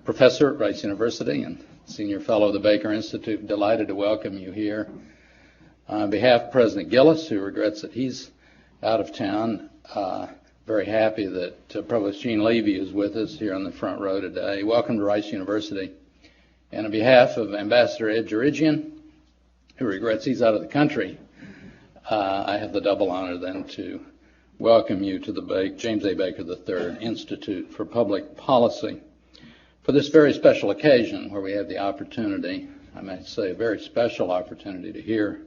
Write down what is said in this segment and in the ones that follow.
Professor at Rice University and Senior Fellow of the Baker Institute. Delighted to welcome you here. On behalf of President Gillis, who regrets that he's out of town, very happy that Provost Gene Levy is with us here on the front row today. Welcome to Rice University. And on behalf of Ambassador Ed Jurigian, who regrets he's out of the country, I have the double honor then to welcome you to the James A. Baker III Institute for Public Policy for this very special occasion where we have the opportunity, I might say a very special opportunity, to hear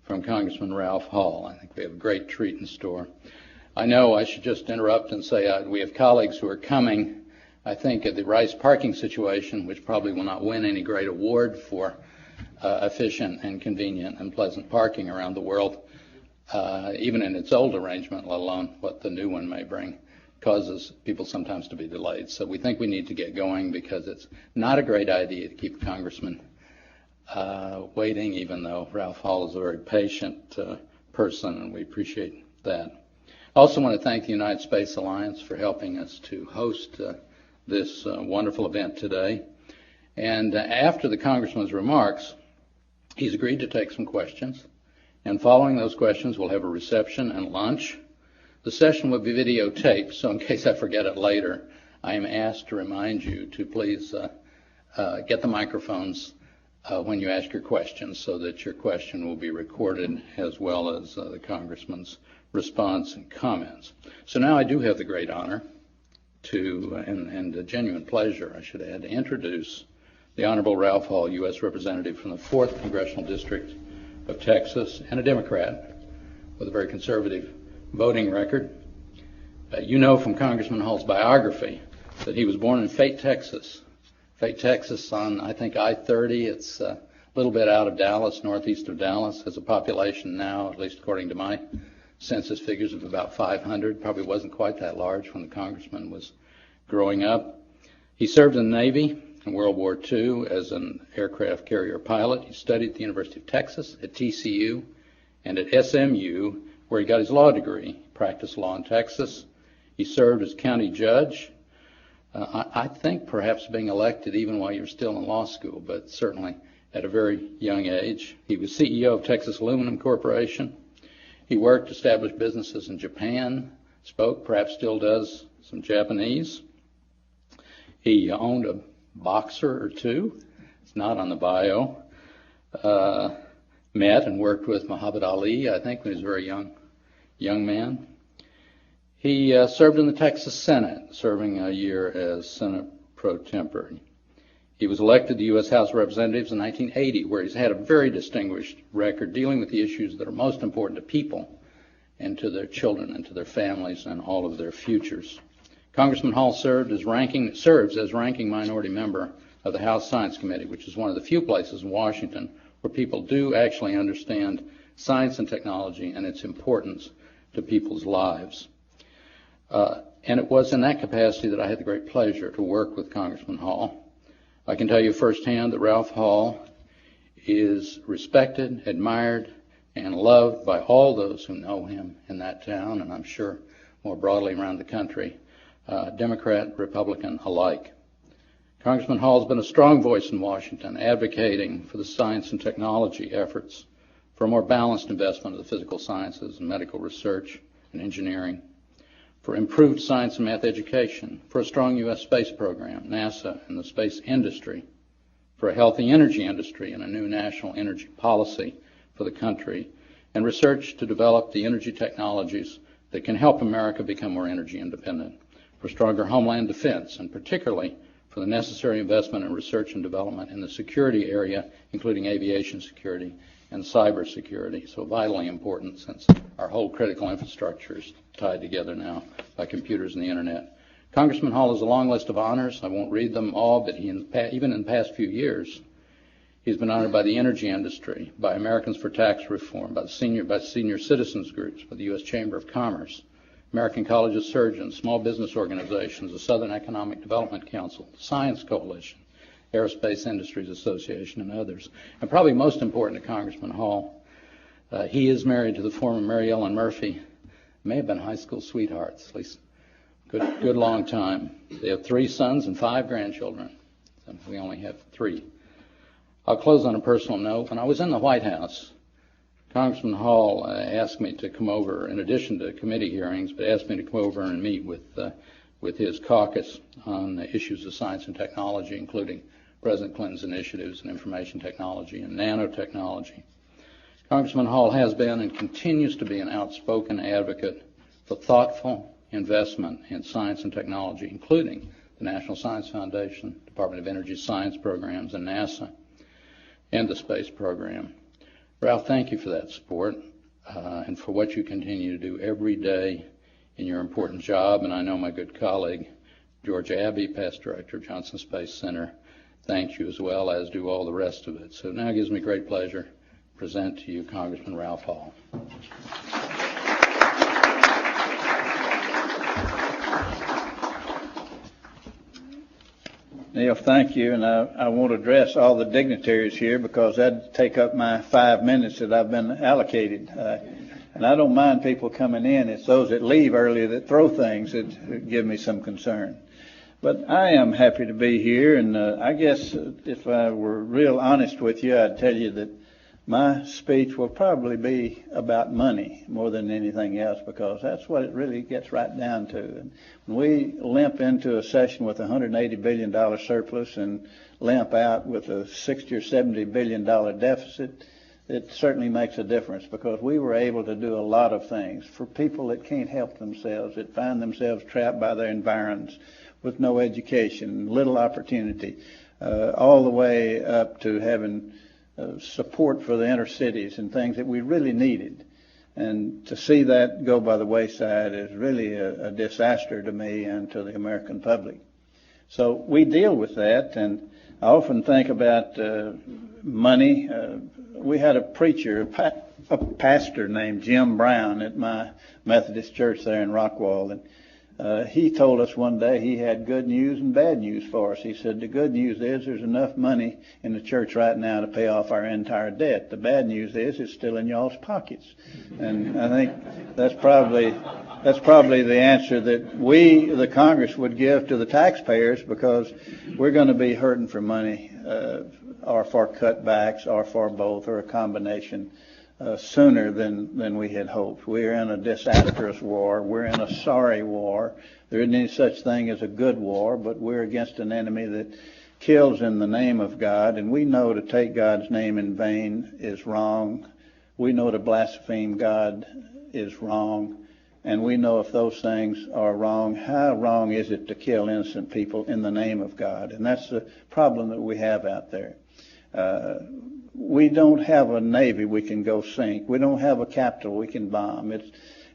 from Congressman Ralph Hall. I think we have a great treat in store. I know I should just interrupt and say we have colleagues who are coming, I think, at the Rice parking situation, which probably will not win any great award for efficient and convenient and pleasant parking around the world, even in its old arrangement, let alone what the new one may bring, causes people sometimes to be delayed. So we think we need to get going because it's not a great idea to keep a congressman waiting, even though Ralph Hall is a very patient person, and we appreciate that. I also want to thank the United Space Alliance for helping us to host this wonderful event today. And after the congressman's remarks, he's agreed to take some questions. And following those questions, we'll have a reception and lunch. The session will be videotaped, so in case I forget it later, I am asked to remind you to please get the microphones when you ask your questions so that your question will be recorded as well as the congressman's response and comments. So now I do have the great honor and a genuine pleasure, I should add, to introduce the Honorable Ralph Hall, U.S. Representative from the 4th Congressional District of Texas, and a Democrat with a very conservative voting record. You know from Congressman Hall's biography that he was born in Fate, Texas. Fate, Texas on, I think, I-30. It's a little bit out of Dallas, northeast of Dallas. Has a population now, at least according to my census figures, of about 500. Probably wasn't quite that large when the congressman was growing up. He served in the Navy in World War II as an aircraft carrier pilot. He studied at the University of Texas, at TCU, and at SMU, where he got his law degree. He practiced law in Texas. He served as county judge. I think perhaps being elected even while you're still in law school, but certainly at a very young age. He was CEO of Texas Aluminum Corporation. He worked, established businesses in Japan, spoke, perhaps still does, some Japanese. He owned a boxer or two. It's not on the bio. Met and worked with Muhammad Ali, I think, when he was a very young man. He served in the Texas Senate, serving a year as Senate pro tempore. He was elected to the U.S. House of Representatives in 1980, where he's had a very distinguished record dealing with the issues that are most important to people and to their children and to their families and all of their futures. Congressman Hall serves as ranking minority member of the House Science Committee, which is one of the few places in Washington where people do actually understand science and technology and its importance to people's lives. And it was in that capacity that I had the great pleasure to work with Congressman Hall. I can tell you firsthand that Ralph Hall is respected, admired, and loved by all those who know him in that town, and I'm sure more broadly around the country, Democrat, Republican alike. Congressman Hall has been a strong voice in Washington, advocating for the science and technology efforts, for a more balanced investment of the physical sciences and medical research and engineering, for improved science and math education, for a strong U.S. space program, NASA, and the space industry, for a healthy energy industry and a new national energy policy for the country, and research to develop the energy technologies that can help America become more energy independent, for stronger homeland defense, and particularly for the necessary investment in research and development in the security area, including aviation security and cybersecurity, so vitally important since our whole critical infrastructure is tied together now by computers and the internet. Congressman Hall has a long list of honors. I won't read them all, but even in the past few years, he's been honored by the energy industry, by Americans for Tax Reform, by senior citizens groups, by the U.S. Chamber of Commerce, American College of Surgeons, small business organizations, the Southern Economic Development Council, Science Coalition, Aerospace Industries Association, and others. And probably most important to Congressman Hall, he is married to the former Mary Ellen Murphy, may have been high school sweethearts, at least good long time. They have 3 sons and 5 grandchildren. So we only have 3. I'll close on a personal note. When I was in the White House, Congressman Hall asked me to come over, in addition to committee hearings, but asked me to come over and meet with his caucus on the issues of science and technology, including President Clinton's initiatives in information technology and nanotechnology. Congressman Hall has been and continues to be an outspoken advocate for thoughtful investment in science and technology, including the National Science Foundation, Department of Energy science programs, and NASA, and the space program. Ralph, thank you for that support and for what you continue to do every day in your important job. And I know my good colleague, George Abbey, past director of Johnson Space Center, thanks you as well, as do all the rest of it. So now it gives me great pleasure to present to you Congressman Ralph Hall. Neil, thank you, and I won't address all the dignitaries here because that'd take up my 5 minutes that I've been allocated. And I don't mind people coming in. It's those that leave early that throw things that give me some concern. But I am happy to be here, and I guess if I were real honest with you, I'd tell you that my speech will probably be about money more than anything else, because that's what it really gets right down to. And when we limp into a session with a $180 billion surplus and limp out with a $60 or $70 billion deficit, it certainly makes a difference, because we were able to do a lot of things for people that can't help themselves, that find themselves trapped by their environs with no education, little opportunity, all the way up to having support for the inner cities and things that we really needed. And to see that go by the wayside is really a disaster to me and to the American public. So we deal with that, and I often think about money. We had a preacher, a pastor named Jim Brown at my Methodist church there in Rockwall, and he told us one day he had good news and bad news for us. He said, the good news is there's enough money in the church right now to pay off our entire debt. The bad news is it's still in y'all's pockets. And I think that's probably the answer that we, the Congress, would give to the taxpayers, because we're going to be hurting for money or for cutbacks or for both, or a combination, sooner than we had hoped. We're in a disastrous war. We're in a sorry war. There isn't any such thing as a good war, but we're against an enemy that kills in the name of God, and we know to take God's name in vain is wrong. We know to blaspheme God is wrong, and we know if those things are wrong, how wrong is it to kill innocent people in the name of God? And that's the problem that we have out there. We don't have a navy we can go sink. We don't have a capital we can bomb.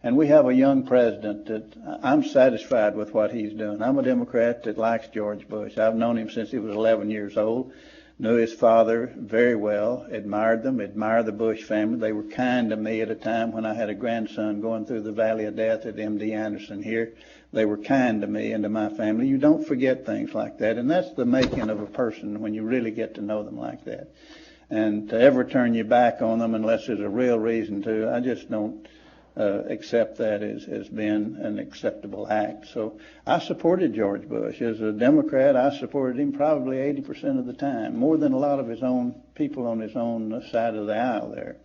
And we have a young president that I'm satisfied with what he's doing. I'm a Democrat that likes George Bush. I've known him since he was 11 years old, knew his father very well, admired them, admired the Bush family. They were kind to me at a time when I had a grandson going through the valley of death at MD Anderson here. They were kind to me and to my family. You don't forget things like that, and that's the making of a person when you really get to know them like that. And to ever turn your back on them unless there's a real reason to, I just don't accept that as being an acceptable act. So I supported George Bush. As a Democrat, I supported him probably 80% of the time, more than a lot of his own people on his own side of the aisle there.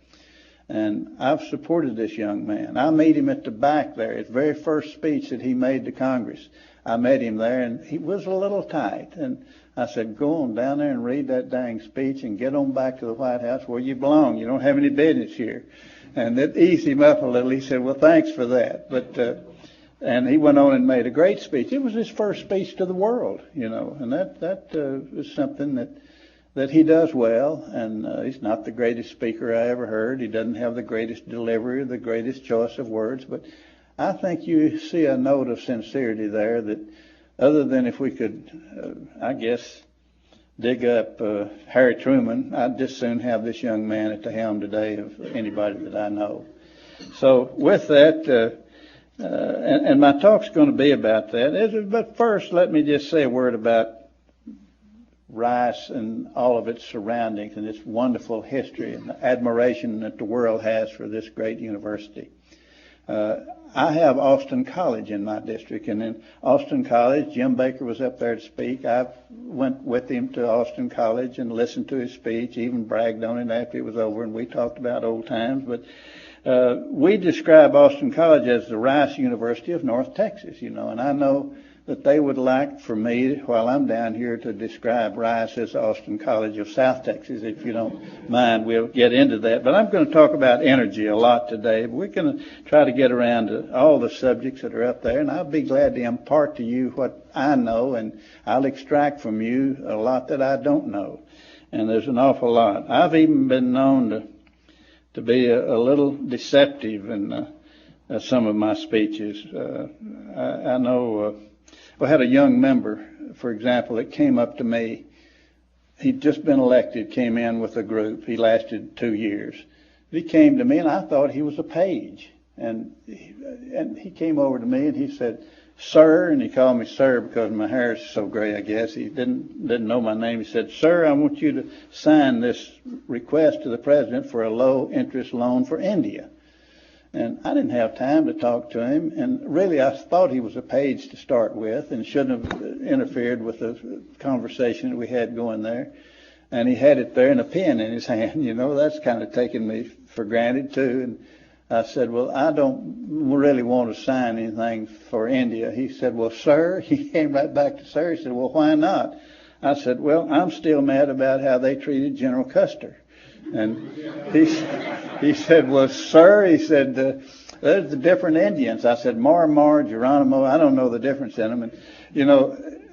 And I've supported this young man. I met him at the back there, his very first speech that he made to Congress. I met him there, and he was a little tight. And I said, go on down there and read that dang speech and get on back to the White House where you belong. You don't have any business here. And it eased him up a little. He said, well, thanks for that. And he went on and made a great speech. It was his first speech to the world, and that is something that he does well. And he's not the greatest speaker I ever heard. He doesn't have the greatest delivery, the greatest choice of words. But I think you see a note of sincerity there that, other than if we could, I guess, dig up Harry Truman, I'd just soon have this young man at the helm today of anybody that I know. So with that, and my talk's going to be about that. But first, let me just say a word about Rice and all of its surroundings and its wonderful history and the admiration that the world has for this great university. I have Austin College in my district, and in Austin College, Jim Baker was up there to speak. I went with him to Austin College and listened to his speech, even bragged on it after it was over, and we talked about old times. But we describe Austin College as the Rice University of North Texas, and I know that they would like for me, while I'm down here, to describe Rice as Austin College of South Texas. If you don't mind, we'll get into that. But I'm going to talk about energy a lot today. We're going to try to get around to all the subjects that are up there, and I'll be glad to impart to you what I know, and I'll extract from you a lot that I don't know. And there's an awful lot. I've even been known to be a little deceptive in some of my speeches. I know... I had a young member, for example, that came up to me. He'd just been elected, came in with a group. He lasted 2 years. He came to me, and I thought he was a page. And he came over to me, and he said, "Sir," and he called me sir because my hair is so gray, I guess. He didn't know my name. He said, "Sir, I want you to sign this request to the president for a low-interest loan for India." And I didn't have time to talk to him, and really I thought he was a page to start with and shouldn't have interfered with the conversation that we had going there. And he had it there and a pen in his hand, that's kind of taking me for granted too. And I said, "Well, I don't really want to sign anything for India." He said, "Well, sir," he came right back to sir. He said, "Well, why not?" I said, "Well, I'm still mad about how they treated General Custer." And he said, "Well, sir," he said, "there's the different Indians." I said, "Mar, Geronimo, I don't know the difference in them." And,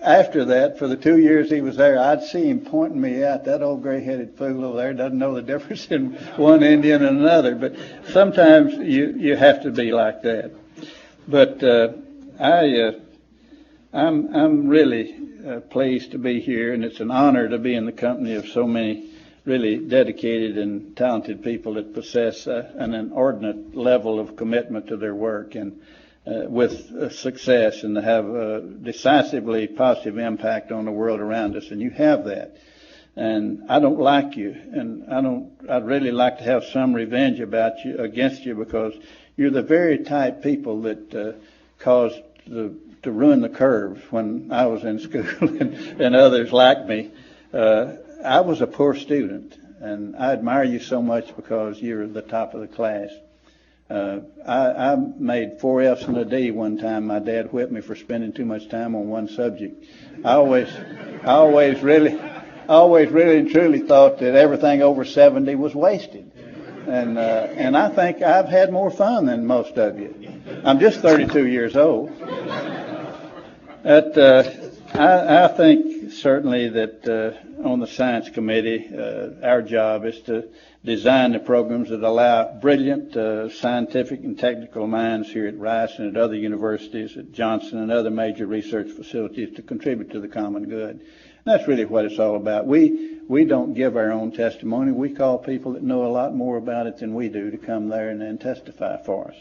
after that, for the 2 years he was there, I'd see him pointing me out, "That old gray-headed fool over there doesn't know the difference in one Indian and another." But sometimes you have to be like that. But I'm really pleased to be here, and it's an honor to be in the company of so many really dedicated and talented people that possess an inordinate level of commitment to their work and with success, and to have a decisively positive impact on the world around us. And you have that. And I don't like you, and I'd really like to have some revenge against you, because you're the very type people that caused to ruin the curve when I was in school and others like me. I was a poor student, and I admire you so much because you're the top of the class. I made 4 F's and a D one time. My dad whipped me for spending too much time on one subject. I always really and truly thought that everything over 70 was wasted. And I think I've had more fun than most of you. I'm just 32 years old. I think certainly that on the Science Committee, our job is to design the programs that allow brilliant scientific and technical minds here at Rice and at other universities, at Johnson and other major research facilities, to contribute to the common good. And that's really what it's all about. We don't give our own testimony. We call people that know a lot more about it than we do to come there and testify for us.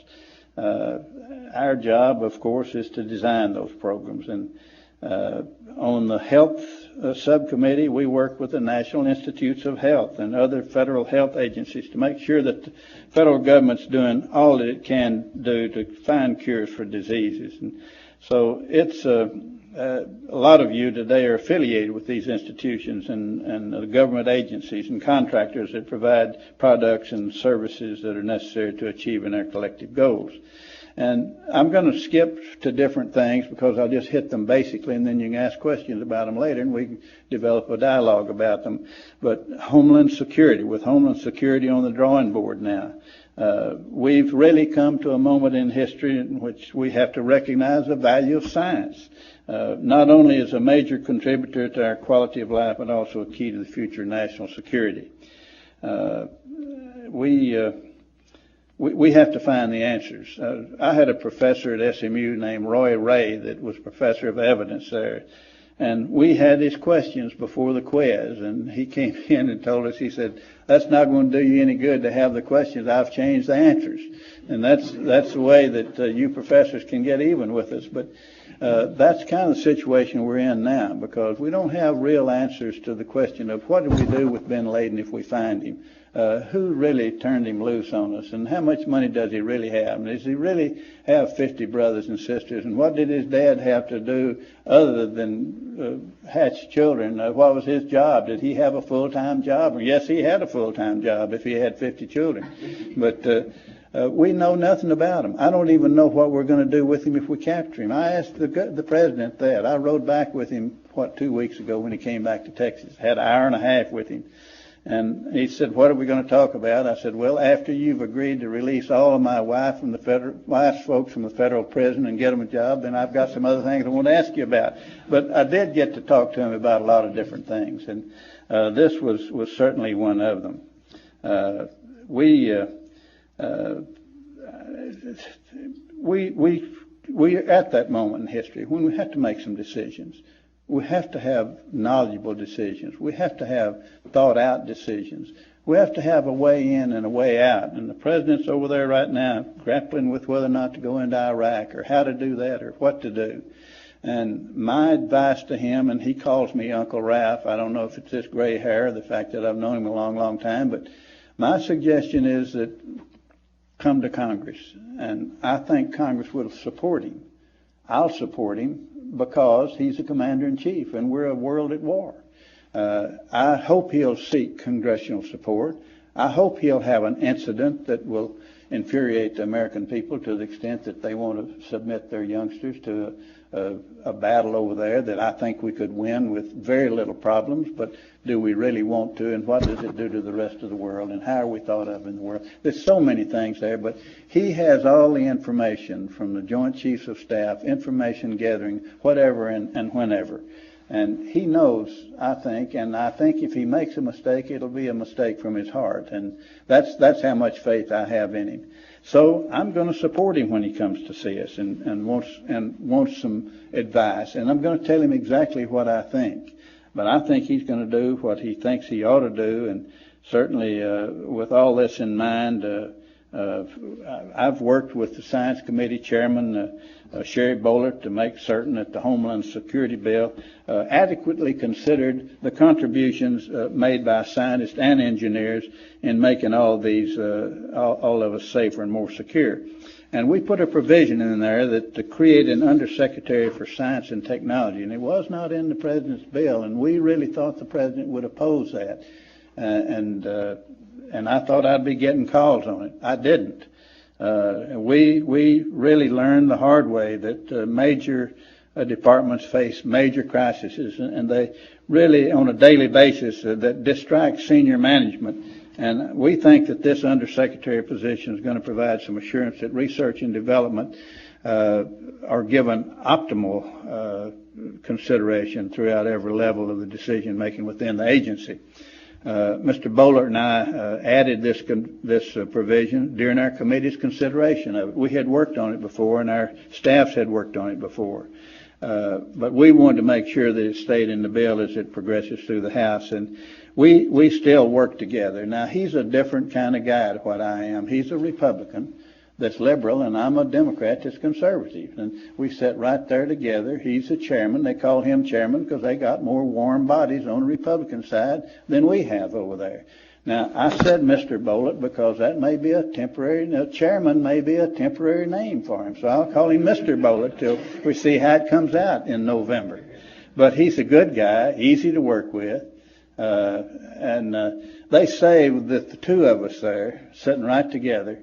Our job, of course, is to design those programs. And on the health subcommittee, we work with the National Institutes of Health and other federal health agencies to make sure that the federal government's doing all that it can do to find cures for diseases. And so it's a lot of you today are affiliated with these institutions and the government agencies and contractors that provide products and services that are necessary to achieving our collective goals. And I'm going to skip to different things because I'll just hit them basically, and then you can ask questions about them later, and we can develop a dialogue about them. But Homeland Security, with Homeland Security on the drawing board now, we've really come to a moment in history in which we have to recognize the value of science, not only as a major contributor to our quality of life, but also a key to the future national security. We have to find the answers. I had a professor at SMU named Roy Ray that was professor of evidence there. And we had his questions before the quiz. And he came in and told us, he said, that's not going to do you any good to have the questions. I've changed the answers. And that's the way that you professors can get even with us. But that's kind of the situation we're in now, because we don't have real answers to the question of what do we do with bin Laden if we find him? Who really turned him loose on us, and how much money does he really have? And does he really have 50 brothers and sisters? And what did his dad have to do other than hatch children? What was his job? Did he have a full-time job? Yes, he had a full-time job if he had 50 children. But we know nothing about him. I don't even know what we're going to do with him if we capture him. I asked the president that. I rode back with him, 2 weeks ago when he came back to Texas. Had an hour and a half with him. And he said, what are we going to talk about? I said, well, after you've agreed to release all of my wife's folks from the federal prison and get them a job, then I've got some other things I want to ask you about. But I did get to talk to him about a lot of different things, and this was certainly one of them. We're at that moment in history when we have to make some decisions. We have to have knowledgeable decisions. We have to have thought-out decisions. We have to have a way in and a way out. And the president's over there right now grappling with whether or not to go into Iraq or how to do that or what to do. And my advice to him, and he calls me Uncle Ralph. I don't know if it's this gray hair or the fact that I've known him a long, long time, but my suggestion is that come to Congress. And I think Congress will support him. I'll support him, because he's a commander-in-chief and we're a world at war. I hope he'll seek congressional support. I hope he'll have an incident that will infuriate the American people to the extent that they want to submit their youngsters to a battle over there that I think we could win with very little problems. But do we really want to? And what does it do to the rest of the world? And how are we thought of in the world? There's so many things there, but he has all the information from the Joint Chiefs of Staff, information gathering, whatever and whenever. And he knows, I think, and I think if he makes a mistake, it'll be a mistake from his heart. And that's how much faith I have in him. So I'm going to support him when he comes to see us and wants some advice. And I'm going to tell him exactly what I think. But I think he's going to do what he thinks he ought to do. And certainly with all this in mind, I've worked with the Science Committee Chairman, Sherry Bollert, to make certain that the Homeland Security Bill adequately considered the contributions made by scientists and engineers in making all these, all of us safer and more secure. And we put a provision in there that to create an Undersecretary for Science and Technology, and it was not in the President's bill, and we really thought the President would oppose that. And I thought I'd be getting calls on it. I didn't. We really learned the hard way that major departments face major crises, and they really, on a daily basis, that distract senior management. And we think that this undersecretary position is going to provide some assurance that research and development are given optimal consideration throughout every level of the decision making within the agency. Mr. Bollert and I added this provision during our committee's consideration of it. We had worked on it before, and our staffs had worked on it before. But we wanted to make sure that it stayed in the bill as it progresses through the House. And we still work together. Now, he's a different kind of guy to what I am. He's a Republican that's liberal, and I'm a Democrat that's conservative. And we sat right there together. He's the chairman. They call him chairman because they got more warm bodies on the Republican side than we have over there. Now, I said Mr. Bollert because that may be a temporary, chairman may be a temporary name for him. So I'll call him Mr. Bollert till we see how it comes out in November. But he's a good guy, easy to work with. And they say that the two of us there, sitting right together,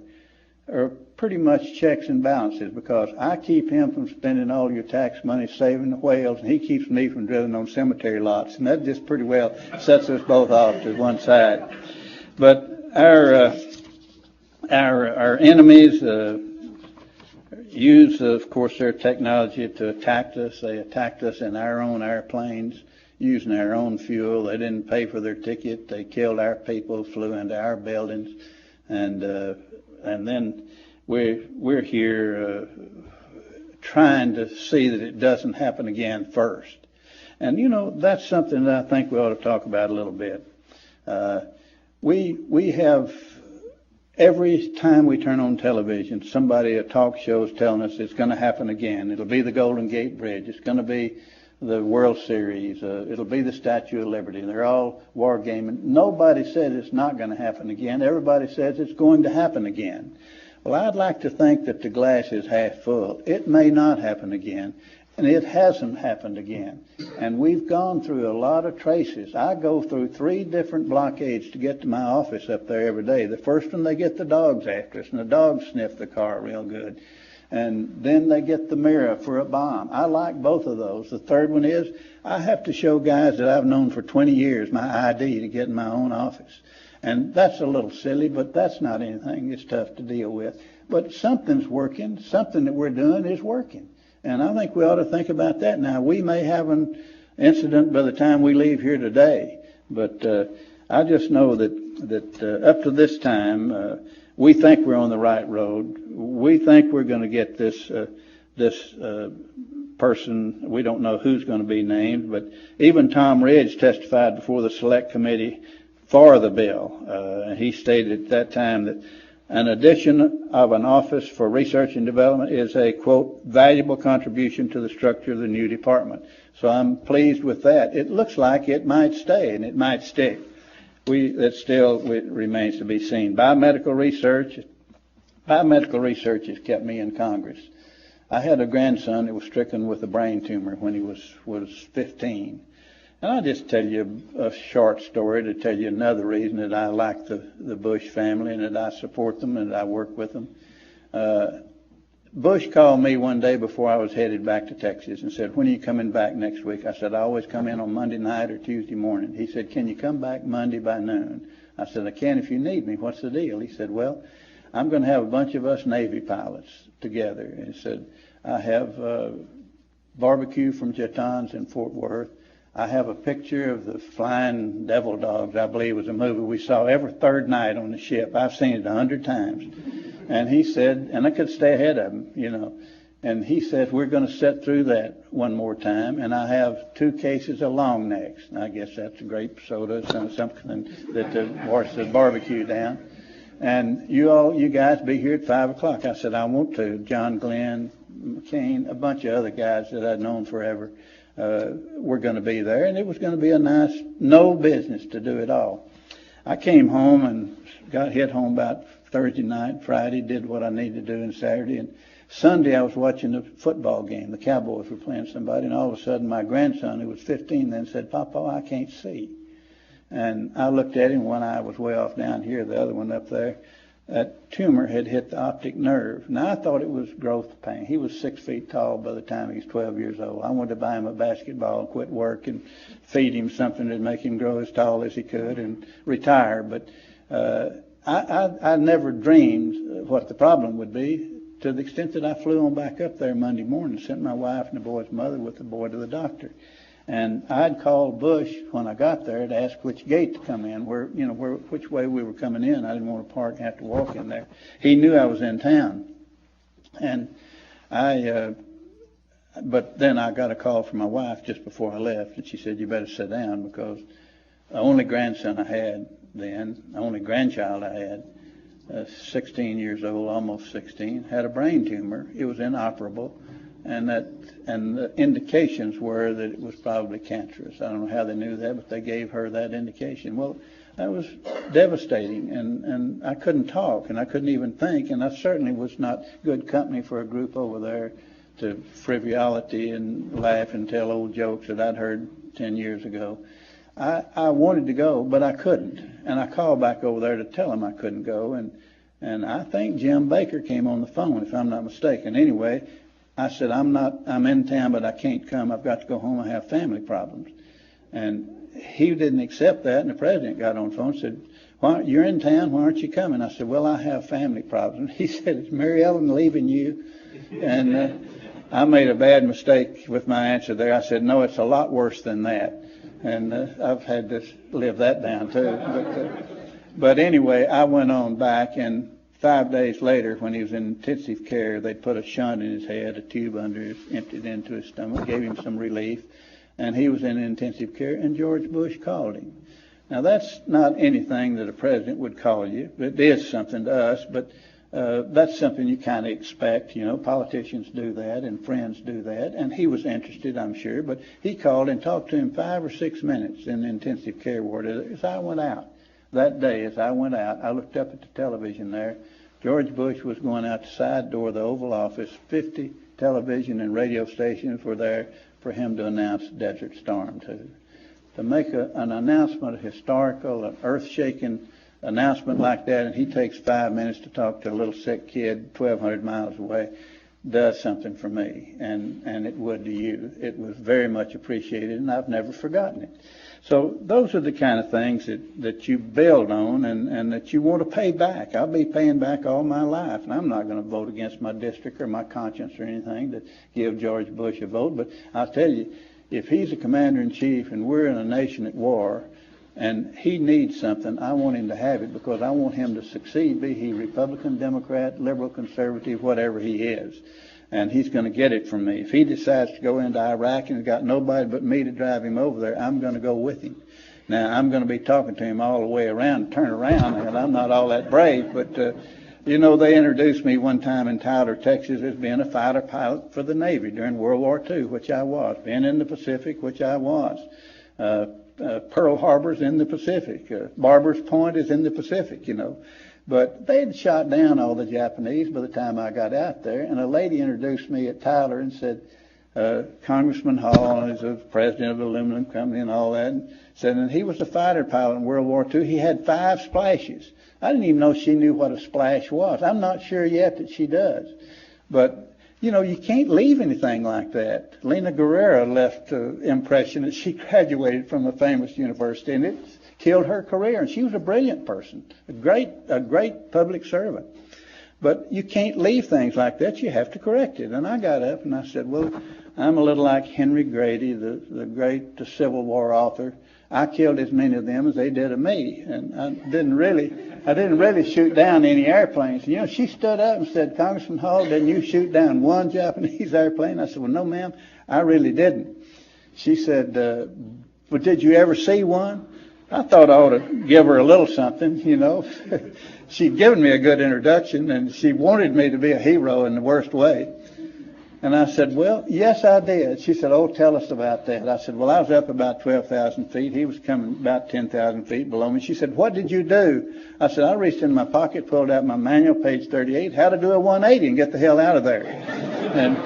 are pretty much checks and balances, because I keep him from spending all your tax money saving the whales, and he keeps me from drilling on cemetery lots, and that just pretty well sets us both off to one side. But our enemies use, of course, their technology to attack us. They attacked us in our own airplanes, using our own fuel. They didn't pay for their ticket. They killed our people, flew into our buildings, and then we're here trying to see that it doesn't happen again first. And, that's something that I think we ought to talk about a little bit. we have, every time we turn on television, somebody, a talk show is telling us it's going to happen again. It'll be the Golden Gate Bridge. It's going to be the World Series. It'll be the Statue of Liberty. They're all war gaming. Nobody said it's not going to happen again. Everybody says it's going to happen again. Well, I'd like to think that the glass is half full. It may not happen again, and it hasn't happened again. And we've gone through a lot of traces. I go through 3 different blockades to get to my office up there every day. The first one, they get the dogs after us, and the dogs sniff the car real good. And then they get the mirror for a bomb. I like both of those. The third one is I have to show guys that I've known for 20 years my ID to get in my own office. And that's a little silly, but that's not anything that's tough to deal with. But something's working. Something that we're doing is working. And I think we ought to think about that. Now, we may have an incident by the time we leave here today, but I just know that up to this time, we think we're on the right road. We think we're going to get this person. We don't know who's going to be named, but even Tom Ridge testified before the select committee for the bill. He stated at that time that an addition of an office for research and development is a, quote, valuable contribution to the structure of the new department. So I'm pleased with that. It looks like it might stay and it might stick. That still remains to be seen. Biomedical research has kept me in Congress. I had a grandson that was stricken with a brain tumor when he was 15. And I'll just tell you a short story to tell you another reason that I like the Bush family and that I support them and that I work with them. Bush called me one day before I was headed back to Texas and said, when are you coming back next week? I said, I always come in on Monday night or Tuesday morning. He said, can you come back Monday by noon? I said, I can if you need me. What's the deal? He said, well, I'm going to have a bunch of us Navy pilots together. And he said, I have barbecue from Jetan's in Fort Worth. I have a picture of the Flying Devil Dogs, I believe was a movie we saw every third night on the ship. I've seen it 100 times. And he said, and I could stay ahead of him, you know. And he said, we're going to sit through that one more time. And I have 2 cases of long necks. I guess that's a grape soda, something that the horse barbecue down. And you guys be here at 5 o'clock. I said, I want to. John Glenn, McCain, a bunch of other guys that I'd known forever. We're going to be there, and it was going to be a nice, no business to do it all. I came home and got hit home about Thursday night, Friday, did what I needed to do, and Saturday. And Sunday I was watching a football game. The Cowboys were playing somebody, and all of a sudden my grandson, who was 15 then, said, Papa, I can't see. And I looked at him. One eye was way off down here, the other one up there. That tumor had hit the optic nerve. Now, I thought it was growth pain. He was 6 feet tall by the time he was 12 years old. I wanted to buy him a basketball and quit work and feed him something that'd make him grow as tall as he could and retire. But I never dreamed what the problem would be, to the extent that I flew on back up there Monday morning, sent my wife and the boy's mother with the boy to the doctor. And I'd called Bush when I got there to ask which gate to come in, which way we were coming in. I didn't want to park and have to walk in there. He knew I was in town. And but then I got a call from my wife just before I left, and she said, you better sit down, because the only grandson I had then, the only grandchild I had, 16 years old, almost 16, had a brain tumor. It was inoperable. And the indications were that it was probably cancerous. I don't know how they knew that, but they gave her that indication. Well, that was devastating, and I couldn't talk, and I couldn't even think, and I certainly was not good company for a group over there to frivolity and laugh and tell old jokes that I'd heard 10 years ago. I wanted to go, but I couldn't, and I called back over there to tell him I couldn't go, and I think Jim Baker came on the phone, if I'm not mistaken. Anyway, I said, I'm in town, but I can't come. I've got to go home. I have family problems. And he didn't accept that, and the president got on the phone and said, you're in town, why aren't you coming? I said, well, I have family problems. He said, is Mary Ellen leaving you? And I made a bad mistake with my answer there. I said, no, it's a lot worse than that. And I've had to live that down, too. But anyway, I went on back, and 5 days later, when he was in intensive care, they put a shunt in his head, a tube under his, emptied into his stomach, gave him some relief, and he was in intensive care, and George Bush called him. Now, that's not anything that a president would call you. It is something to us, but that's something you kind of expect. You know, politicians do that and friends do that. And he was interested, I'm sure, but he called and talked to him 5 or 6 minutes in the intensive care ward. As I went out that day, I looked up at the television there. George Bush was going out the side door of the Oval Office. 50 television and radio stations were there for him to announce Desert Storm to make an announcement, a historical, an earth-shaking announcement like that, and he takes 5 minutes to talk to a little sick kid 1,200 miles away, does something for me, and it would to you. It was very much appreciated, and I've never forgotten it. So those are the kind of things that you build on and that you want to pay back. I'll be paying back all my life, and I'm not going to vote against my district or my conscience or anything to give George Bush a vote, but I'll tell you, if he's a commander-in-chief and we're in a nation at war and he needs something, I want him to have it because I want him to succeed, be he Republican, Democrat, liberal, conservative, whatever he is. And he's going to get it from me. If he decides to go into Iraq and has got nobody but me to drive him over there, I'm going to go with him. Now, I'm going to be talking to him all the way around, turn around, and I'm not all that brave, but you know, they introduced me one time in Tyler, Texas, as being a fighter pilot for the Navy during World War II, which I was. Being in the Pacific, which I was. Pearl Harbor's in the Pacific. Barbers Point is in the Pacific, you know. But they had shot down all the Japanese by the time I got out there. And a lady introduced me at Tyler and said, Congressman Hall is the president of the aluminum company and all that. And said, and he was a fighter pilot in World War II. He had 5 splashes. I didn't even know she knew what a splash was. I'm not sure yet that she does. But, you know, you can't leave anything like that. Lena Guerrero left the impression that she graduated from a famous university, and it killed her career. And she was a brilliant person, a great public servant. But you can't leave things like that. You have to correct it. And I got up and I said, well, I'm a little like Henry Grady, the great Civil War author. I killed as many of them as they did of me. And I didn't really shoot down any airplanes. You know, she stood up and said, Congressman Hall, didn't you shoot down one Japanese airplane? I said, well, no, ma'am, I really didn't. She said, but did you ever see one? I thought I ought to give her a little something, you know. She'd given me a good introduction, and she wanted me to be a hero in the worst way. And I said, well, yes, I did. She said, oh, tell us about that. I said, well, I was up about 12,000 feet. He was coming about 10,000 feet below me. She said, what did you do? I said, I reached in my pocket, pulled out my manual, page 38, how to do a 180 and get the hell out of there. And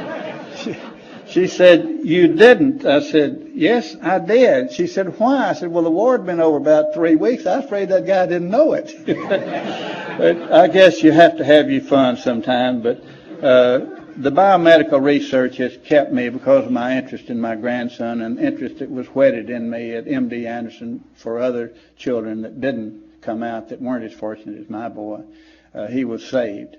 she said, you didn't. I said, yes, I did. She said, why? I said, well, the war had been over about 3 weeks. I was afraid that guy didn't know it. But I guess you have to have your fun sometime. But the biomedical research has kept me because of my interest in my grandson, and interest that was whetted in me at MD Anderson for other children that didn't come out, that weren't as fortunate as my boy. He was saved.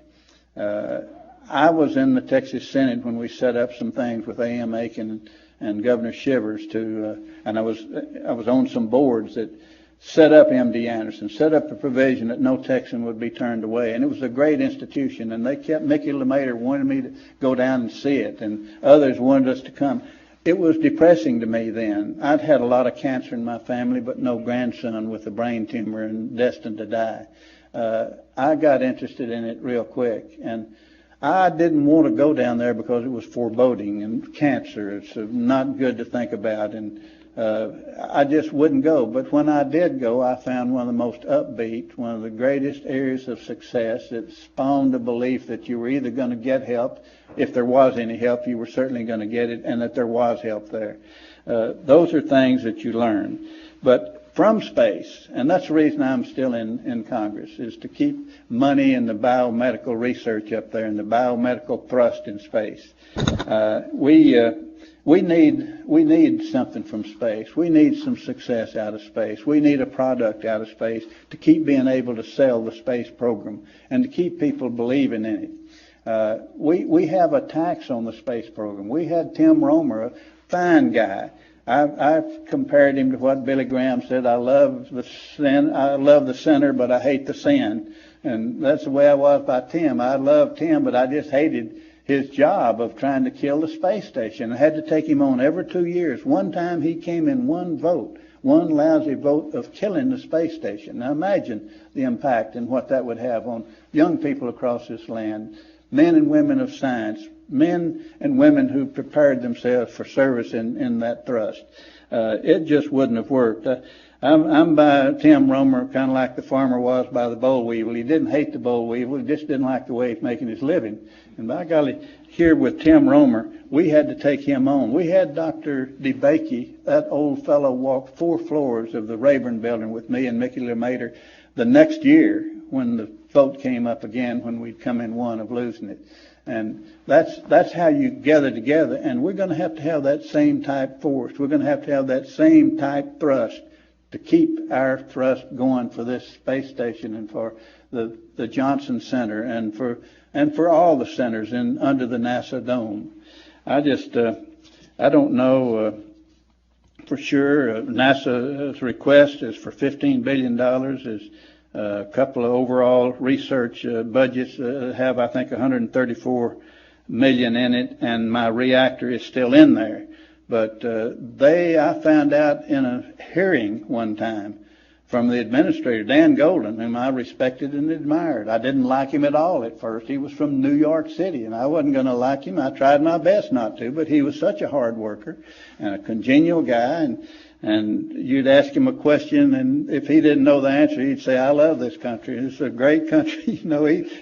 I was in the Texas Senate when we set up some things with A.M. Aiken and Governor Shivers and I was on some boards that set up MD Anderson, set up the provision that no Texan would be turned away. And it was a great institution, and they kept, Mickey LeMaitre wanted me to go down and see it, and others wanted us to come. It was depressing to me then. I'd had a lot of cancer in my family, but no grandson with a brain tumor and destined to die. I got interested in it real quick, and I didn't want to go down there because it was foreboding, and cancer, it's not good to think about, and I just wouldn't go. But when I did go, I found one of the most upbeat, one of the greatest areas of success. It spawned the belief that you were either going to get help. If there was any help, you were certainly going to get it, and that there was help there. Those are things that you learn. But from space, and that's the reason I'm still in Congress, is to keep money in the biomedical research up there and the biomedical thrust in space. We need something from space. We need some success out of space. We need a product out of space to keep being able to sell the space program and to keep people believing in it. We have a tax on the space program. We had Tim Romer, a fine guy. I've compared him to what Billy Graham said. I love the sinner, but I hate the sin. And that's the way I was by Tim. I loved Tim, but I just hated his job of trying to kill the space station. I had to take him on every 2 years. One time he came in one vote one lousy vote of killing the space station. Now imagine the impact and what that would have on young people across this land, men and women of science, men and women who prepared themselves for service in that thrust. It just wouldn't have worked. I'm by Tim Romer, kind of like the farmer was by the boll weevil. He didn't hate the boll weevil, he just didn't like the way he's making his living. And by golly, here with Tim Romer, we had to take him on. We had Dr. DeBakey, that old fellow, walk 4 floors of the Rayburn building with me and Mickey LeMaitre the next year when the vote came up again, when we'd come in one of losing it. And that's how you gather together. And we're going to have that same type force. We're going to have that same type thrust to keep our thrust going for this space station and for the Johnson Center and for all the centers under the NASA dome. I don't know for sure. NASA's request is for $15 billion. Is a couple of overall research budgets have, I think, $134 million in it, and my reactor is still in there. But I found out in a hearing one time from the administrator, Dan Golden, whom I respected and admired. I didn't like him at all at first. He was from New York City, and I wasn't going to like him. I tried my best not to, but he was such a hard worker and a congenial guy, and you'd ask him a question, and if he didn't know the answer, he'd say, "I love this country. It's a great country." He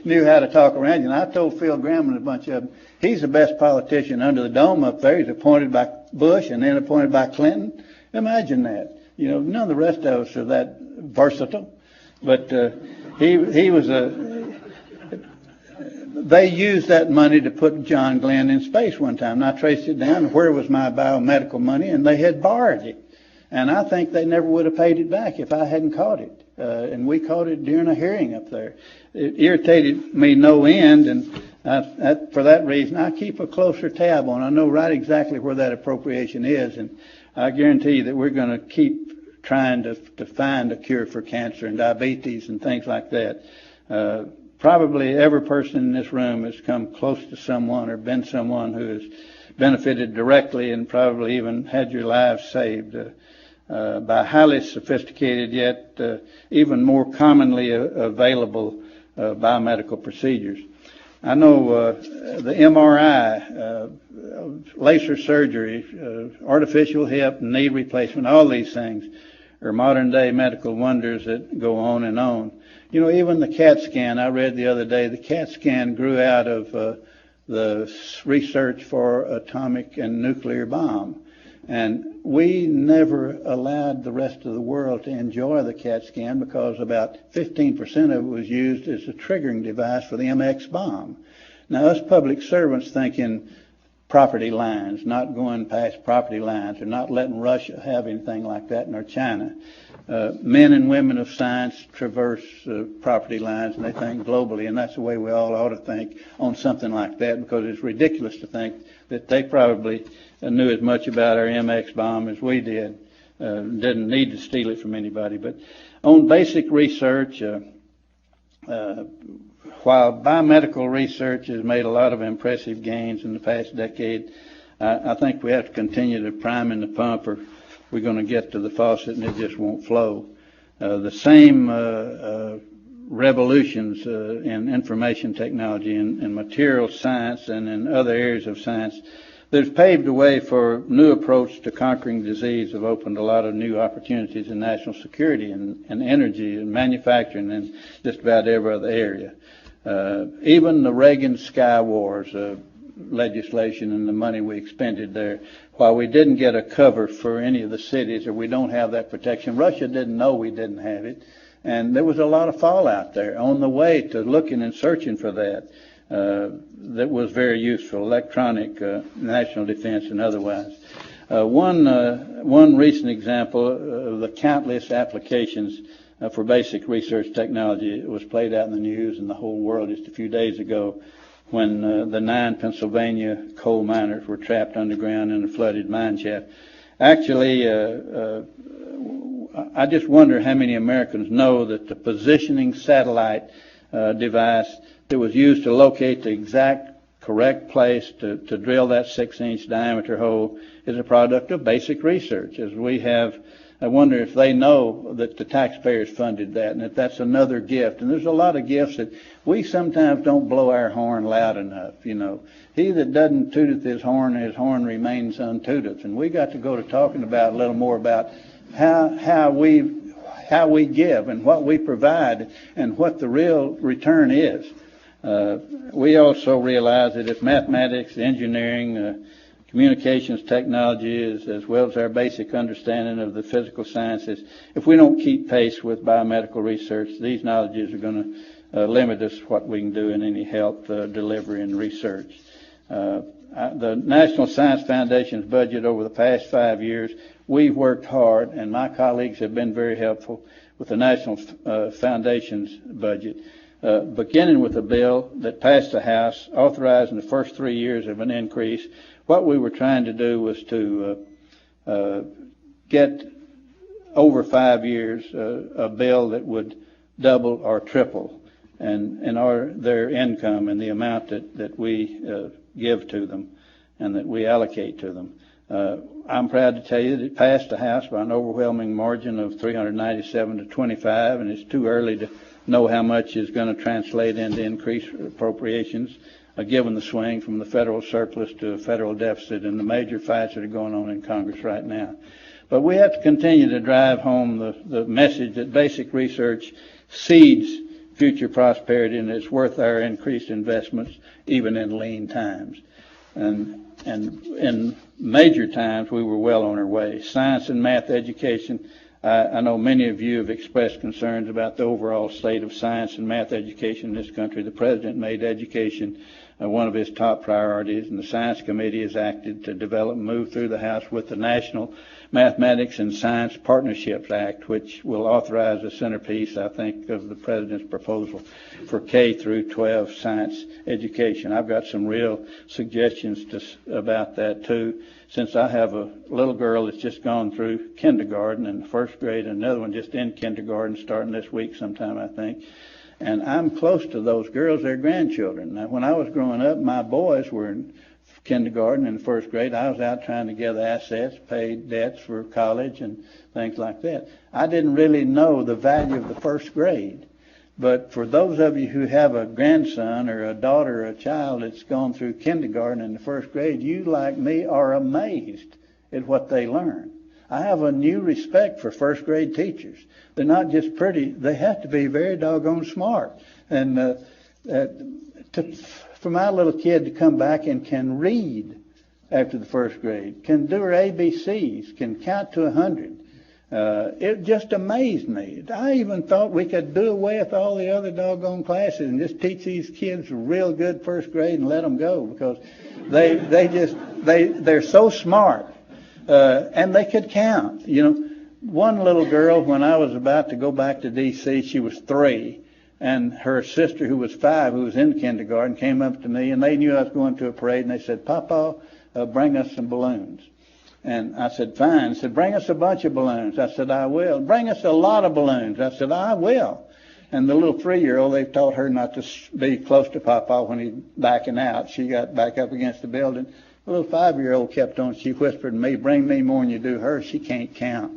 knew how to talk around you. And I told Phil Graham and a bunch of them, he's the best politician under the dome up there. He's appointed by Bush and then appointed by Clinton. Imagine that. None of the rest of us are that versatile. But he was they used that money to put John Glenn in space one time. And I traced it down, where was my biomedical money, and they had borrowed it. And I think they never would have paid it back if I hadn't caught it. And we caught it during a hearing up there. It irritated me no end, and for that reason, I keep a closer tab on it. I know right exactly where that appropriation is, and I guarantee you that we're going to keep trying to find a cure for cancer and diabetes and things like that. Probably every person in this room has come close to someone or been someone who has benefited directly and probably even had your lives saved by highly sophisticated yet even more commonly available biomedical procedures. I know the MRI, laser surgery, artificial hip, knee replacement, all these things are modern day medical wonders that go on and on. Even the CAT scan, I read the other day, the CAT scan grew out of the research for atomic and nuclear bomb. And we never allowed the rest of the world to enjoy the CAT scan because about 15% of it was used as a triggering device for the MX bomb. Now, us public servants thinking property lines, not going past property lines, or not letting Russia have anything like that, nor China. Men and women of science traverse property lines, and they think globally, and that's the way we all ought to think on something like that, because it's ridiculous to think that they probably knew as much about our MX bomb as we did. Didn't need to steal it from anybody. But on basic research, while biomedical research has made a lot of impressive gains in the past decade, I think we have to continue to prime in the pump, or we're going to get to the faucet and it just won't flow. The same revolutions in information technology and material science and in other areas of science that have paved the way for new approach to conquering disease have opened a lot of new opportunities in national security and energy and manufacturing and just about every other area. Even the Reagan Sky Wars legislation and the money we expended there, while we didn't get a cover for any of the cities, or we don't have that protection, Russia didn't know we didn't have it, and there was a lot of fallout there on the way to looking and searching for that. That was very useful, electronic national defense and otherwise. One recent example of the countless applications for basic research technology was played out in the news and the whole world just a few days ago, when the 9 Pennsylvania coal miners were trapped underground in a flooded mine shaft. Actually, I just wonder how many Americans know that the positioning satellite device that was used to locate the exact correct place to drill that 6-inch diameter hole is a product of basic research. As we have I wonder if they know that the taxpayers funded that and that that's another gift. And there's a lot of gifts that we sometimes don't blow our horn loud enough, you know. He that doesn't tooteth his horn remains untooteth. And we got to go to talking about a little more about how we give and what we provide and what the real return is. We also realize that if mathematics, engineering, communications technology, as well as our basic understanding of the physical sciences, if we don't keep pace with biomedical research, these knowledges are going to limit us what we can do in any health delivery and research. The National Science Foundation's budget over the past 5 years, we've worked hard, and my colleagues have been very helpful with the National Foundation's budget, beginning with a bill that passed the House, authorizing the first 3 years of an increase. What we were trying to do was to get over 5 years a bill that would double or triple their income and the amount that we give to them and that we allocate to them. I'm proud to tell you that it passed the House by an overwhelming margin of 397 to 25, and it's too early to know how much is going to translate into increased appropriations, given the swing from the federal surplus to a federal deficit and the major fights that are going on in Congress right now. But we have to continue to drive home the message that basic research seeds future prosperity, and it's worth our increased investments even in lean times. And in major times, we were well on our way. Science and math education, I know many of you have expressed concerns about the overall state of science and math education in this country. The President made education one of his top priorities, and the Science Committee has acted to develop and move through the House with the National Mathematics and Science Partnerships Act, which will authorize the centerpiece, I think, of the President's proposal for K through 12 science education. I've got some real suggestions about that, too, since I have a little girl that's just gone through kindergarten and first grade, and another one just in kindergarten starting this week sometime, I think. And I'm close to those girls, their grandchildren. Now, when I was growing up, my boys were in kindergarten and first grade. I was out trying to gather assets, pay debts for college and things like that. I didn't really know the value of the first grade. But for those of you who have a grandson or a daughter or a child that's gone through kindergarten and the first grade, you, like me, are amazed at what they learn. I have a new respect for first grade teachers. They're not just pretty, they have to be very doggone smart. And for my little kid to come back and can read after the first grade, can do her ABCs, can count to 100, it just amazed me. I even thought we could do away with all the other doggone classes and just teach these kids real good first grade and let them go, because they're so smart. And they could count. You know, one little girl, when I was about to go back to D.C., she was 3, and her sister, who was 5, who was in kindergarten, came up to me, and they knew I was going to a parade, and they said, "Papa, bring us some balloons." And I said, "Fine." They said, "Bring us a bunch of balloons." I said, "I will." "Bring us a lot of balloons." I said, "I will." And the little 3-year-old, they taught her not to be close to Papa when he's backing out. She got back up against the building. The little 5-year-old kept on. She whispered to me, "Bring me more than you do her. She can't count."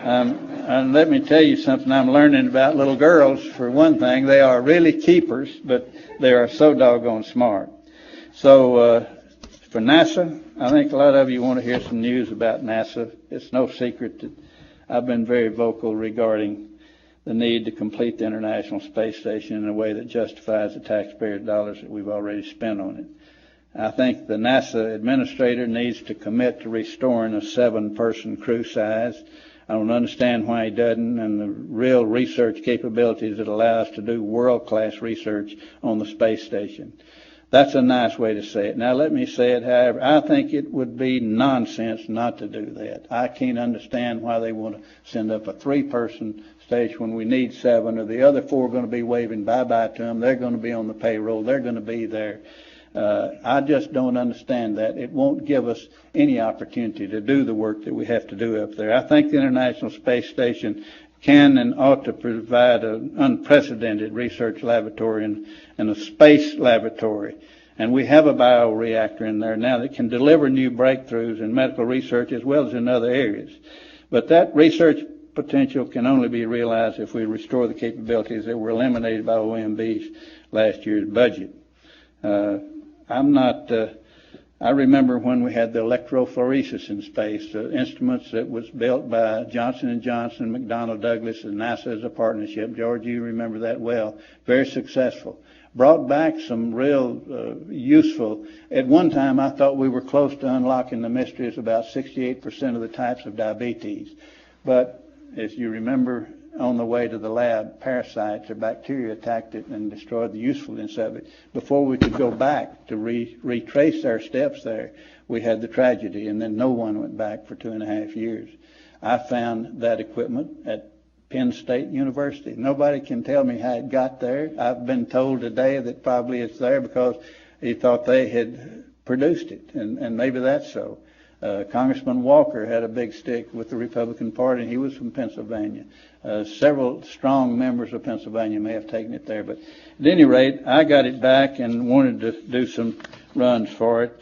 And let me tell you something I'm learning about little girls. For one thing, they are really keepers, but they are so doggone smart. So for NASA, I think a lot of you want to hear some news about NASA. It's no secret that I've been very vocal regarding the need to complete the International Space Station in a way that justifies the taxpayer dollars that we've already spent on it. I think the NASA administrator needs to commit to restoring a 7-person crew size. I don't understand why he doesn't, and the real research capabilities that allow us to do world-class research on the space station. That's a nice way to say it. Now, let me say it, however, I think it would be nonsense not to do that. I can't understand why they want to send up a 3-person station when we need 7, or the other 4 are going to be waving bye-bye to them. They're going to be on the payroll. They're going to be there. I just don't understand that. It won't give us any opportunity to do the work that we have to do up there. I think the International Space Station can and ought to provide an unprecedented research laboratory and a space laboratory. And we have a bioreactor in there now that can deliver new breakthroughs in medical research as well as in other areas. But that research potential can only be realized if we restore the capabilities that were eliminated by OMB's last year's budget. I remember when we had the electrophoresis in space, the instruments that was built by Johnson & Johnson, McDonnell Douglas, and NASA as a partnership. George, you remember that well. Very successful. Brought back some real useful. At one time, I thought we were close to unlocking the mysteries about 68% of the types of diabetes. But as you remember, on the way to the lab, parasites or bacteria attacked it and destroyed the usefulness of it. Before we could go back to retrace our steps there, we had the tragedy, and then no one went back for 2.5 years. I found that equipment at Penn State University. Nobody can tell me how it got there. I've been told today that probably it's there because he thought they had produced it, and maybe that's so. Congressman Walker had a big stick with the Republican Party, and he was from Pennsylvania. Several strong members of Pennsylvania may have taken it there, but at any rate, I got it back and wanted to do some runs for it.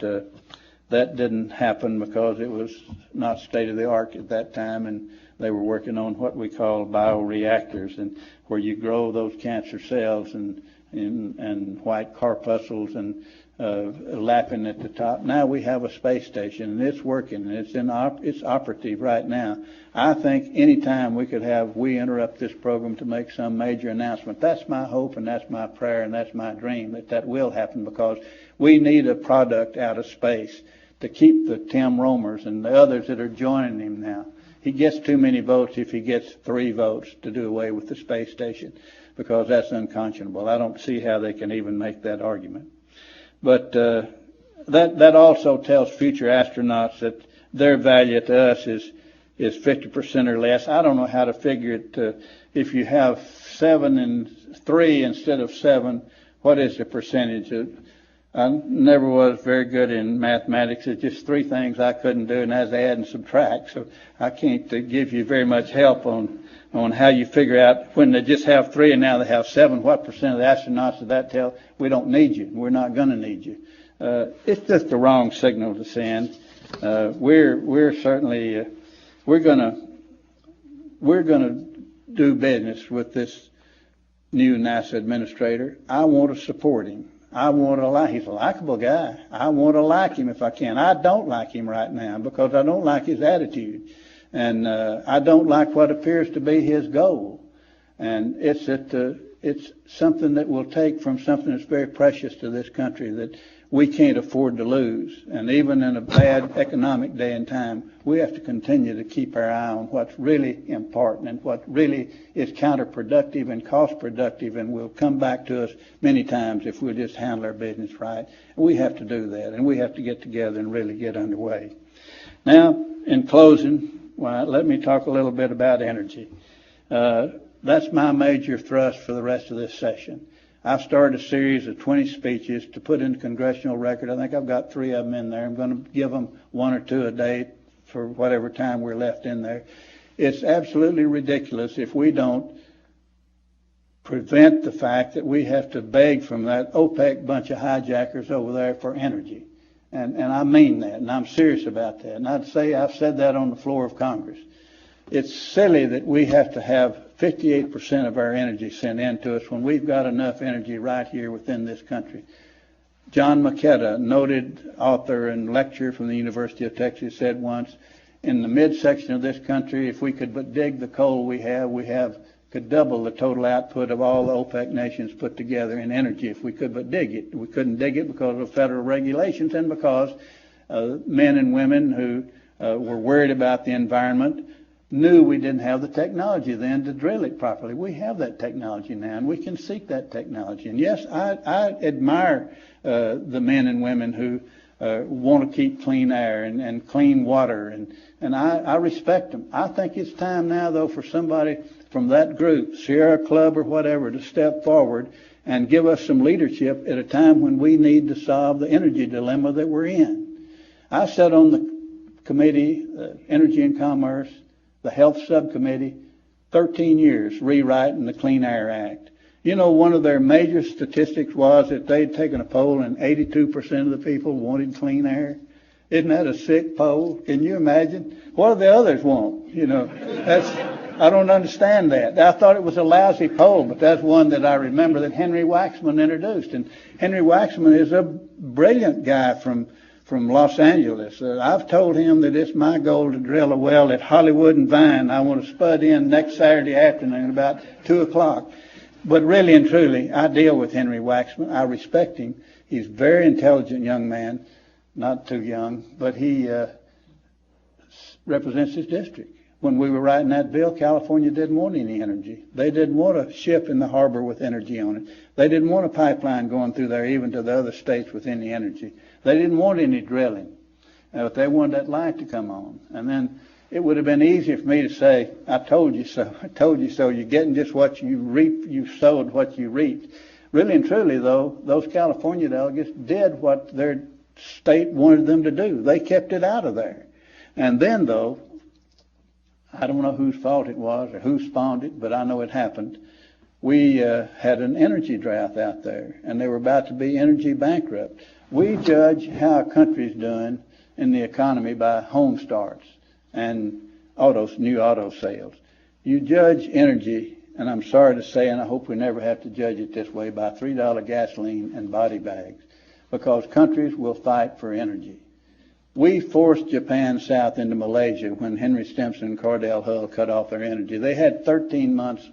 That didn't happen because it was not state-of-the-art at that time, and they were working on what we call bioreactors, and where you grow those cancer cells and white corpuscles and lapping at the top. Now we have a space station, and it's working, and it's operative right now. I think any time we interrupt this program to make some major announcement. That's my hope, and that's my prayer, and that's my dream, that will happen, because we need a product out of space to keep the Tim Romers and the others that are joining him now. He gets too many votes if he gets 3 votes to do away with the space station, because that's unconscionable. I don't see how they can even make that argument. But that also tells future astronauts that their value to us is 50% or less. I don't know how to figure it. If you have 7 and 3 instead of 7, what is the percentage? I never was very good in mathematics. It's just 3 things I couldn't do, and that's add and subtract. So I can't give you very much help on how you figure out when they just have 3 and now they have 7, what percent of the astronauts does that tell? We don't need you. We're not going to need you. It's just the wrong signal to send. We're certainly we're going to do business with this new NASA administrator. I want to support him. He's a likable guy. I want to like him if I can. I don't like him right now because I don't like his attitude. And I don't like what appears to be his goal. And it's something that will take from something that's very precious to this country that we can't afford to lose. And even in a bad economic day and time, we have to continue to keep our eye on what's really important and what really is counterproductive and cost productive and will come back to us many times if we'll just handle our business right. And we have to do that, and we have to get together and really get underway. Now, in closing, let me talk a little bit about energy. That's my major thrust for the rest of this session. I've started a series of 20 speeches to put in the congressional record. I think I've got 3 of them in there. I'm going to give them 1 or 2 a day for whatever time we're left in there. It's absolutely ridiculous if we don't prevent the fact that we have to beg from that OPEC bunch of hijackers over there for energy. And I mean that, and I'm serious about that. And I've said that on the floor of Congress. It's silly that we have to have 58% of our energy sent in to us when we've got enough energy right here within this country. John Maketa, noted author and lecturer from the University of Texas, said once, in the midsection of this country, if we could but dig the coal we could double the total output of all the OPEC nations put together in energy if we could but dig it. We couldn't dig it because of federal regulations and because men and women who were worried about the environment knew we didn't have the technology then to drill it properly. We have that technology now, and we can seek that technology. And yes, I admire the men and women who want to keep clean air and clean water, and I respect them. I think it's time now, though, for somebody from that group, Sierra Club or whatever, to step forward and give us some leadership at a time when we need to solve the energy dilemma that we're in. I sat on the committee, Energy and Commerce, the Health Subcommittee, 13 years rewriting the Clean Air Act. You know, one of their major statistics was that they'd taken a poll and 82% of the people wanted clean air. Isn't that a sick poll? Can you imagine? What do the others want? You know, I don't understand that. I thought it was a lousy poll, but that's one that I remember that Henry Waxman introduced. And Henry Waxman is a brilliant guy from Los Angeles. I've told him that it's my goal to drill a well at Hollywood and Vine. I want to spud in next Saturday afternoon about 2 o'clock. But really and truly, I deal with Henry Waxman. I respect him. He's a very intelligent young man, not too young, but he represents his district. When we were writing that bill, California didn't want any energy. They didn't want a ship in the harbor with energy on it. They didn't want a pipeline going through there even to the other states with any energy. They didn't want any drilling. But they wanted that light to come on. And then it would have been easier for me to say, I told you so. I told you so. You're getting just what you reap. You sowed what you reaped. Really and truly, though, those California delegates did what their state wanted them to do. They kept it out of there. And then, though, I don't know whose fault it was or who spawned it, but I know it happened. We had an energy drought out there, and they were about to be energy bankrupt. We judge how a country's doing in the economy by home starts and new auto sales. You judge energy, and I'm sorry to say, and I hope we never have to judge it this way, by $3 gasoline and body bags, because countries will fight for energy. We forced Japan south into Malaysia when Henry Stimson and Cordell Hull cut off their energy. They had 13 months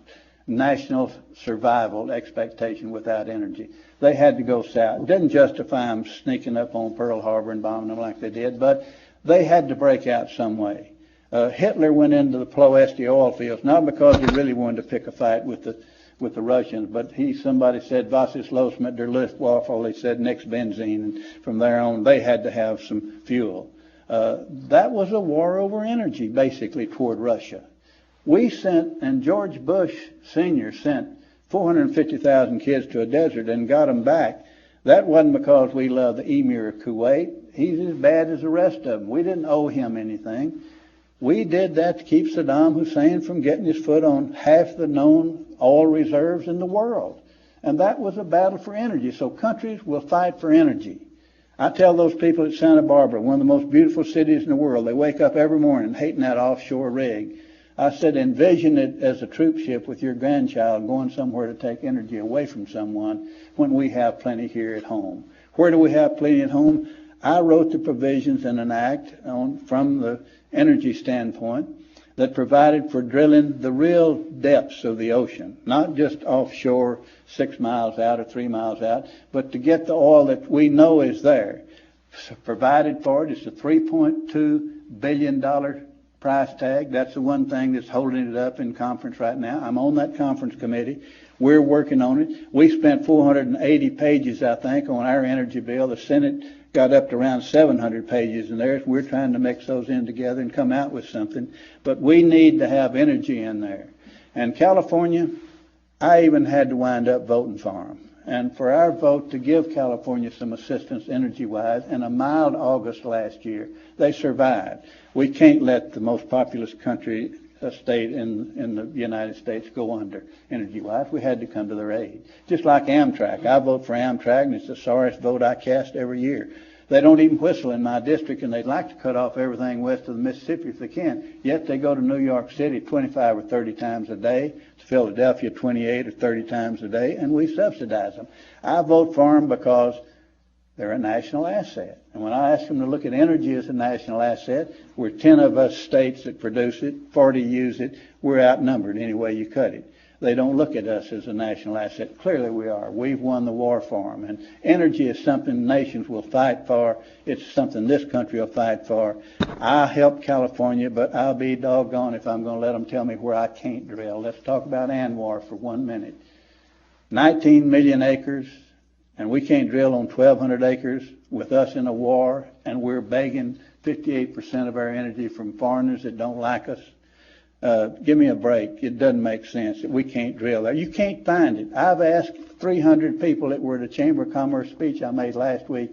national survival expectation without energy. They had to go south. It didn't justify them sneaking up on Pearl Harbor and bombing them like they did, but they had to break out some way. Hitler went into the Ploesti oil fields, not because he really wanted to pick a fight with the Russians, but somebody said, was ist los mit der Luftwaffe? They said, nix benzene. And from there on, they had to have some fuel. That was a war over energy, basically, toward Russia. We sent, and George Bush Sr. sent 450,000 kids to a desert and got them back. That wasn't because we love the Emir of Kuwait. He's as bad as the rest of them. We didn't owe him anything. We did that to keep Saddam Hussein from getting his foot on half the known oil reserves in the world. And that was a battle for energy. So countries will fight for energy. I tell those people at Santa Barbara, one of the most beautiful cities in the world, they wake up every morning hating that offshore rig. I said, envision it as a troop ship with your grandchild going somewhere to take energy away from someone when we have plenty here at home. Where do we have plenty at home? I wrote the provisions in an act from the energy standpoint that provided for drilling the real depths of the ocean, not just offshore 6 miles out or 3 miles out, but to get the oil that we know is there. So provided for it. It's a $3.2 billion price tag. That's the one thing that's holding it up in conference right now. I'm on that conference committee. We're working on it. We spent 480 pages, I think, on our energy bill. The Senate got up to around 700 pages in there. We're trying to mix those in together and come out with something. But we need to have energy in there. And California, I even had to wind up voting for them. And for our vote to give California some assistance energy-wise in a mild August last year, they survived. We can't let the most populous state in the United States go under energy-wise. We had to come to their aid. Just like Amtrak. I vote for Amtrak, and it's the sorriest vote I cast every year. They don't even whistle in my district, and they'd like to cut off everything west of the Mississippi if they can. Yet they go to New York City 25 or 30 times a day, to Philadelphia 28 or 30 times a day, and we subsidize them. I vote for them because they're a national asset. And when I ask them to look at energy as a national asset, we're 10 of us states that produce it, 40 use it. We're outnumbered any way you cut it. They don't look at us as a national asset. Clearly we are. We've won the war for them. And energy is something nations will fight for. It's something this country will fight for. I help California, but I'll be doggone if I'm going to let them tell me where I can't drill. Let's talk about ANWR for 1 minute. 19 million acres, and we can't drill on 1,200 acres with us in a war, and we're begging 58% of our energy from foreigners that don't like us. Give me a break. It doesn't make sense that we can't drill there. You can't find it. I've asked 300 people that were at a Chamber of Commerce speech I made last week,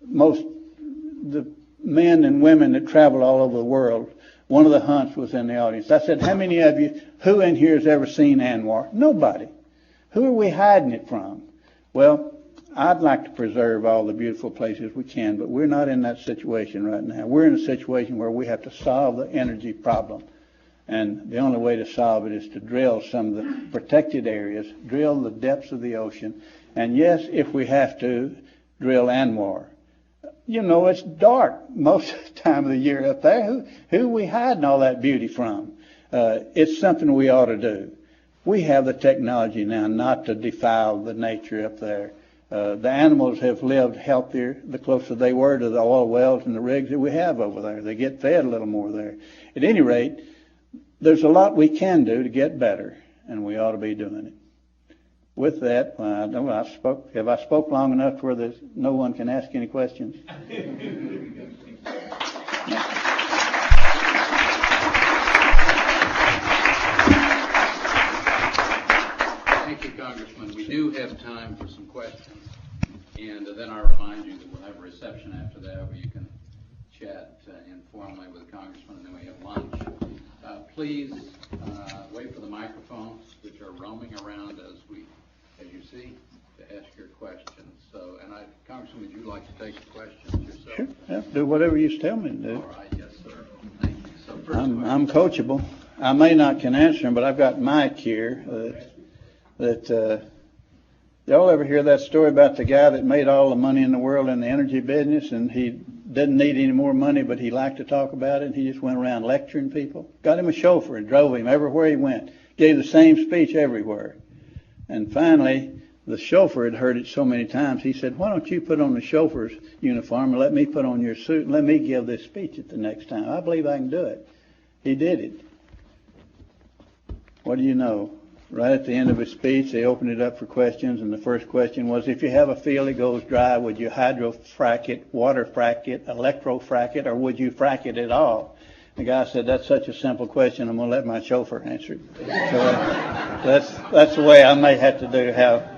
the men and women that travel all over the world. One of the hunts was in the audience. I said, how many of you, who in here has ever seen ANWR? Nobody. Who are we hiding it from? Well, I'd like to preserve all the beautiful places we can, but we're not in that situation right now. We're in a situation where we have to solve the energy problem. And the only way to solve it is to drill some of the protected areas, drill the depths of the ocean, and yes, if we have to, drill ANWR. You know, it's dark most of the time of the year up there. Who are we hiding all that beauty from? It's something we ought to do. We have the technology now not to defile the nature up there. The animals have lived healthier the closer they were to the oil wells and the rigs that we have over there. They get fed a little more there. At any rate, there's a lot we can do to get better, and we ought to be doing it. With that, have I spoke long enough where no one can ask any questions? Thank you, Congressman. We do have time for some questions, and then I'll remind you that we'll have a reception after that where you can chat informally with the Congressman, and then we have lunch. Please wait for the microphones, which are roaming around as you see, to ask your questions. So, Congressman, would you like to take the questions yourself? Sure. Yeah, do whatever you tell me to do. All right, yes, sir. Thank you. So first I'm coachable. I may not can answer them, but I've got Mike here. Y'all ever hear that story about the guy that made all the money in the world in the energy business, and he didn't need any more money, but he liked to talk about it, and he just went around lecturing people? Got him a chauffeur and drove him everywhere he went. Gave the same speech everywhere. And finally, the chauffeur had heard it so many times, he said, why don't you put on the chauffeur's uniform and let me put on your suit and let me give this speech at the next time. I believe I can do it. He did it. What do you know? Right at the end of his speech, they opened it up for questions, and the first question was, if you have a field that goes dry, would you hydro-frack it, water-frack it, electro-frack it, or would you frack it at all? The guy said, that's such a simple question, I'm going to let my chauffeur answer it. So that's the way I may have to do, have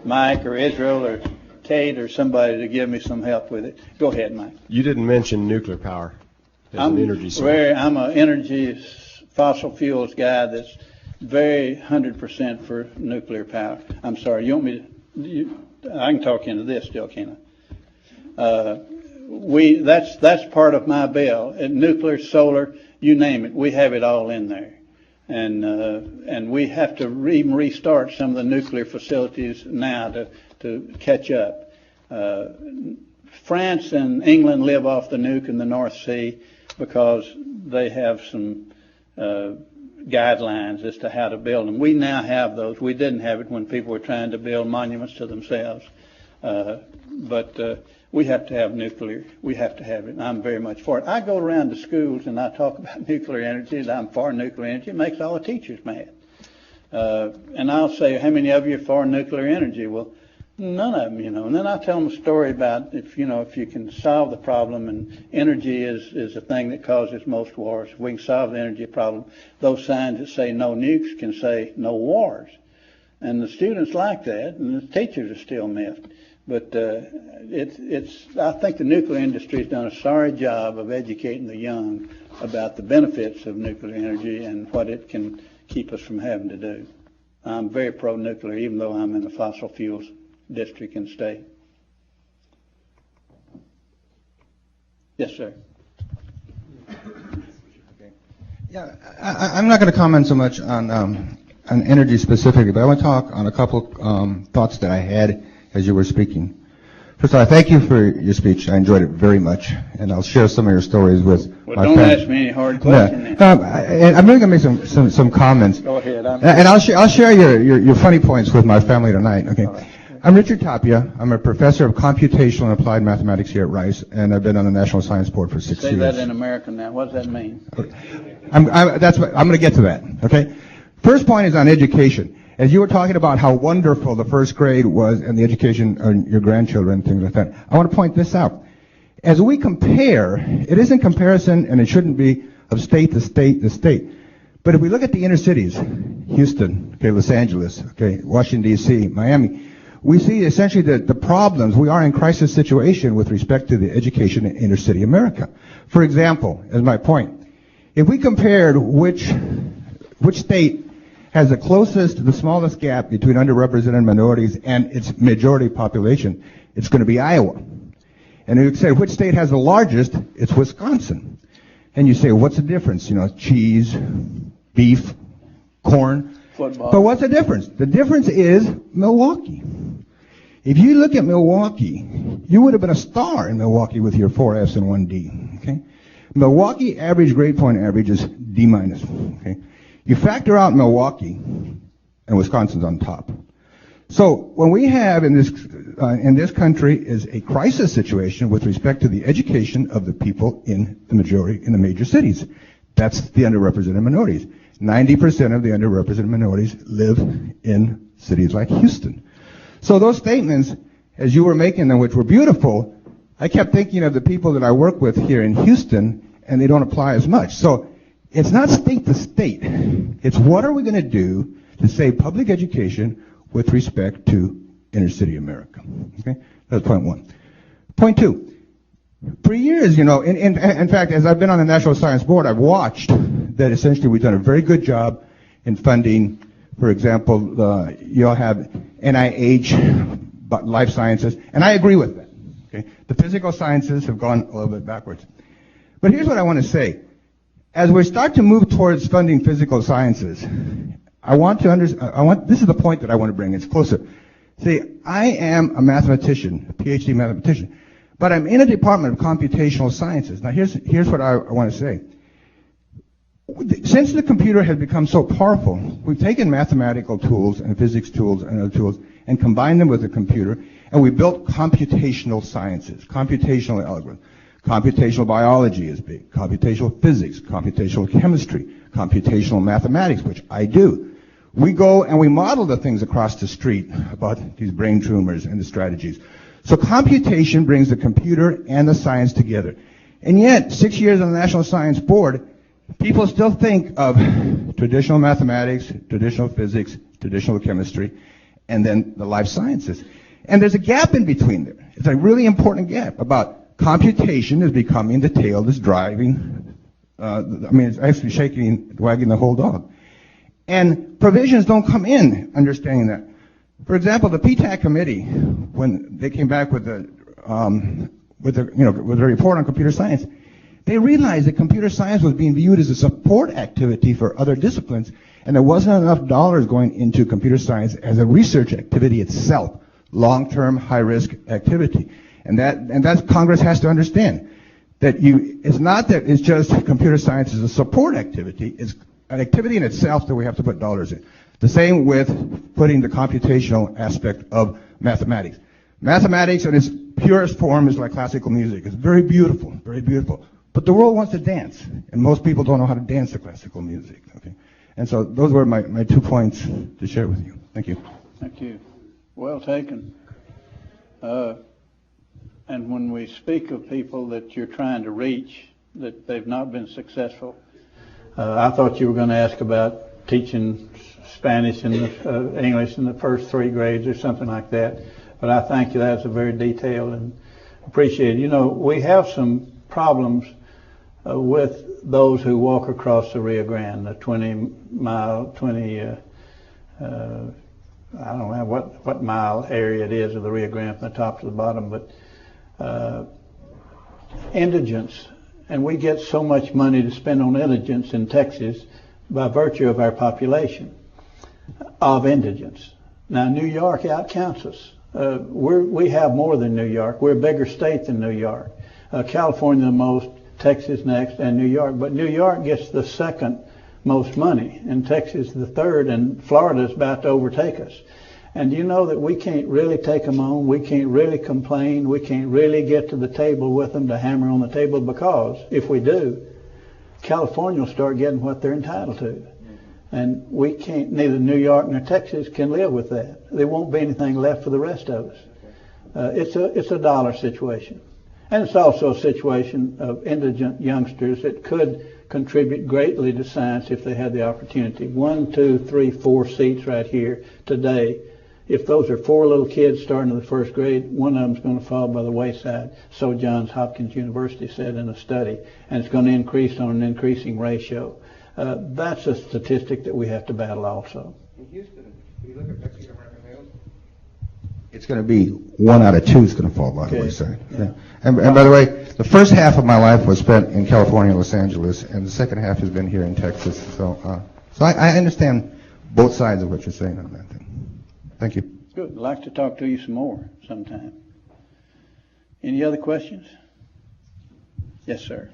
Mike or Israel or Kate or somebody to give me some help with it. Go ahead, Mike. You didn't mention nuclear power as an energy source. I'm an energy fossil fuels guy that's very 100% for nuclear power. I'm sorry, you want me to, I can talk into this still, can't I? That's part of my bill. Nuclear, solar, you name it, we have it all in there. And we have to even restart some of the nuclear facilities now to catch up. France and England live off the nuke in the North Sea because they have some guidelines as to how to build them. We now have those. We didn't have it when people were trying to build monuments to themselves. But we have to have nuclear. We have to have it. And I'm very much for it. I go around to schools and I talk about nuclear energy, and I'm for nuclear energy. It makes all the teachers mad. And I'll say, how many of you are for nuclear energy? Well, none of them, And then I tell them a story about if you can solve the problem, and energy is the thing that causes most wars. If we can solve the energy problem, those signs that say no nukes can say no wars. And the students like that, and the teachers are still miffed. But I think the nuclear industry has done a sorry job of educating the young about the benefits of nuclear energy and what it can keep us from having to do. I'm very pro-nuclear, even though I'm in the fossil fuels district and state. Yes, sir. Yeah, I'm not going to comment so much on energy specifically, but I want to talk on a couple thoughts that I had as you were speaking. First of all, thank you for your speech. I enjoyed it very much, and I'll share some of your stories with my friends. Well, don't ask me any hard questions. I'm really going to make some comments. Go ahead. And I'll share your funny points with my family tonight. Okay. Right. I'm Richard Tapia. I'm a professor of computational and applied mathematics here at Rice, and I've been on the National Science Board for 6 years. Say that in American now. What does that mean? Okay. I'm going to get to that. Okay. First point is on education. As you were talking about how wonderful the first grade was and the education of your grandchildren, things like that, I want to point this out. As we compare, it isn't comparison, and it shouldn't be of state to state to state. But if we look at the inner cities, Houston, okay, Los Angeles, okay, Washington, D.C., Miami, we see essentially the problems. We are in crisis situation with respect to the education in inner city America. For example, as my point, if we compared which state has the smallest gap between underrepresented minorities and its majority population, it's going to be Iowa. And you say, which state has the largest? It's Wisconsin. And you say, what's the difference? Cheese, beef, corn. Football. But what's the difference? The difference is Milwaukee. If you look at Milwaukee, you would have been a star in Milwaukee with your 4 Fs and 1 D. Okay? Milwaukee average grade point average is D minus. Okay? You factor out Milwaukee, and Wisconsin's on top. So when we have in this country is a crisis situation with respect to the education of the people in the major cities. That's the underrepresented minorities. 90% of the underrepresented minorities live in cities like Houston. So those statements, as you were making them, which were beautiful, I kept thinking of the people that I work with here in Houston, and they don't apply as much. So it's not state to state. It's what are we going to do to save public education with respect to inner city America. Okay? That's point one. Point two. For years, in fact, as I've been on the National Science Board, I've watched that essentially we've done a very good job in funding. For example, you'll have NIH, but life sciences, and I agree with that. Okay? The physical sciences have gone a little bit backwards. But here's what I want to say. As we start to move towards funding physical sciences, this is the point that I want to bring. It's closer. See, I am a mathematician, a PhD mathematician, but I'm in a department of computational sciences. Now here's what I want to say. Since the computer has become so powerful, we've taken mathematical tools and physics tools and other tools and combined them with the computer, and we built computational sciences, computational algorithms. Computational biology is big, computational physics, computational chemistry, computational mathematics, which I do. We go and we model the things across the street about these brain tumors and the strategies. So computation brings the computer and the science together. And yet, 6 years on the National Science Board, people still think of traditional mathematics, traditional physics, traditional chemistry, and then the life sciences. And there's a gap in between there. It's a really important gap about computation is becoming the tail that's driving, it's actually wagging the whole dog. And provisions don't come in understanding that. For example, the PTAC committee, when they came back with the report on computer science, they realized that computer science was being viewed as a support activity for other disciplines, and there wasn't enough dollars going into computer science as a research activity itself, long-term, high-risk activity. And that's Congress has to understand that it's not that it's just computer science is a support activity. It's an activity in itself that we have to put dollars in. The same with putting the computational aspect of mathematics. Mathematics in its purest form is like classical music. It's very beautiful, very beautiful. But the world wants to dance, and most people don't know how to dance to classical music. Okay, and so those were my 2 points to share with you. Thank you. Thank you. Well taken. And when we speak of people that you're trying to reach, that they've not been successful, I thought you were going to ask about teaching Spanish and English in the first 3 grades or something like that. But I think that's a very detailed and appreciated. We have some problems with those who walk across the Rio Grande, the I don't know what mile area it is of the Rio Grande from the top to the bottom, but indigents, and we get so much money to spend on indigents in Texas by virtue of our population of indigents. Now, New York outcounts us. We have more than New York. We're a bigger state than New York. California the most, Texas next, and New York. But New York gets the second most money, and Texas the third, and Florida is about to overtake us. And you know that we can't really take them on. We can't really complain. We can't really get to the table with them to hammer on the table, because if we do, California will start getting what they're entitled to. And we can't, neither New York nor Texas can live with that. There won't be anything left for the rest of us. It's a dollar situation. And it's also a situation of indigent youngsters that could contribute greatly to science if they had the opportunity. 1, 2, 3, 4 seats right here today. If those are 4 little kids starting in the first grade, one of them's going to fall by the wayside. So Johns Hopkins University said in a study, and it's going to increase on an increasing ratio. That's a statistic that we have to battle also. In Houston, if you look at Mexican American males, it's going to be 1 out of 2 is going to fall, by the way, sir. Yeah. And by the way, the first half of my life was spent in California, Los Angeles, and the second half has been here in Texas. So I understand both sides of what you're saying on that thing. Thank you. Good. I'd like to talk to you some more sometime. Any other questions? Yes, sir.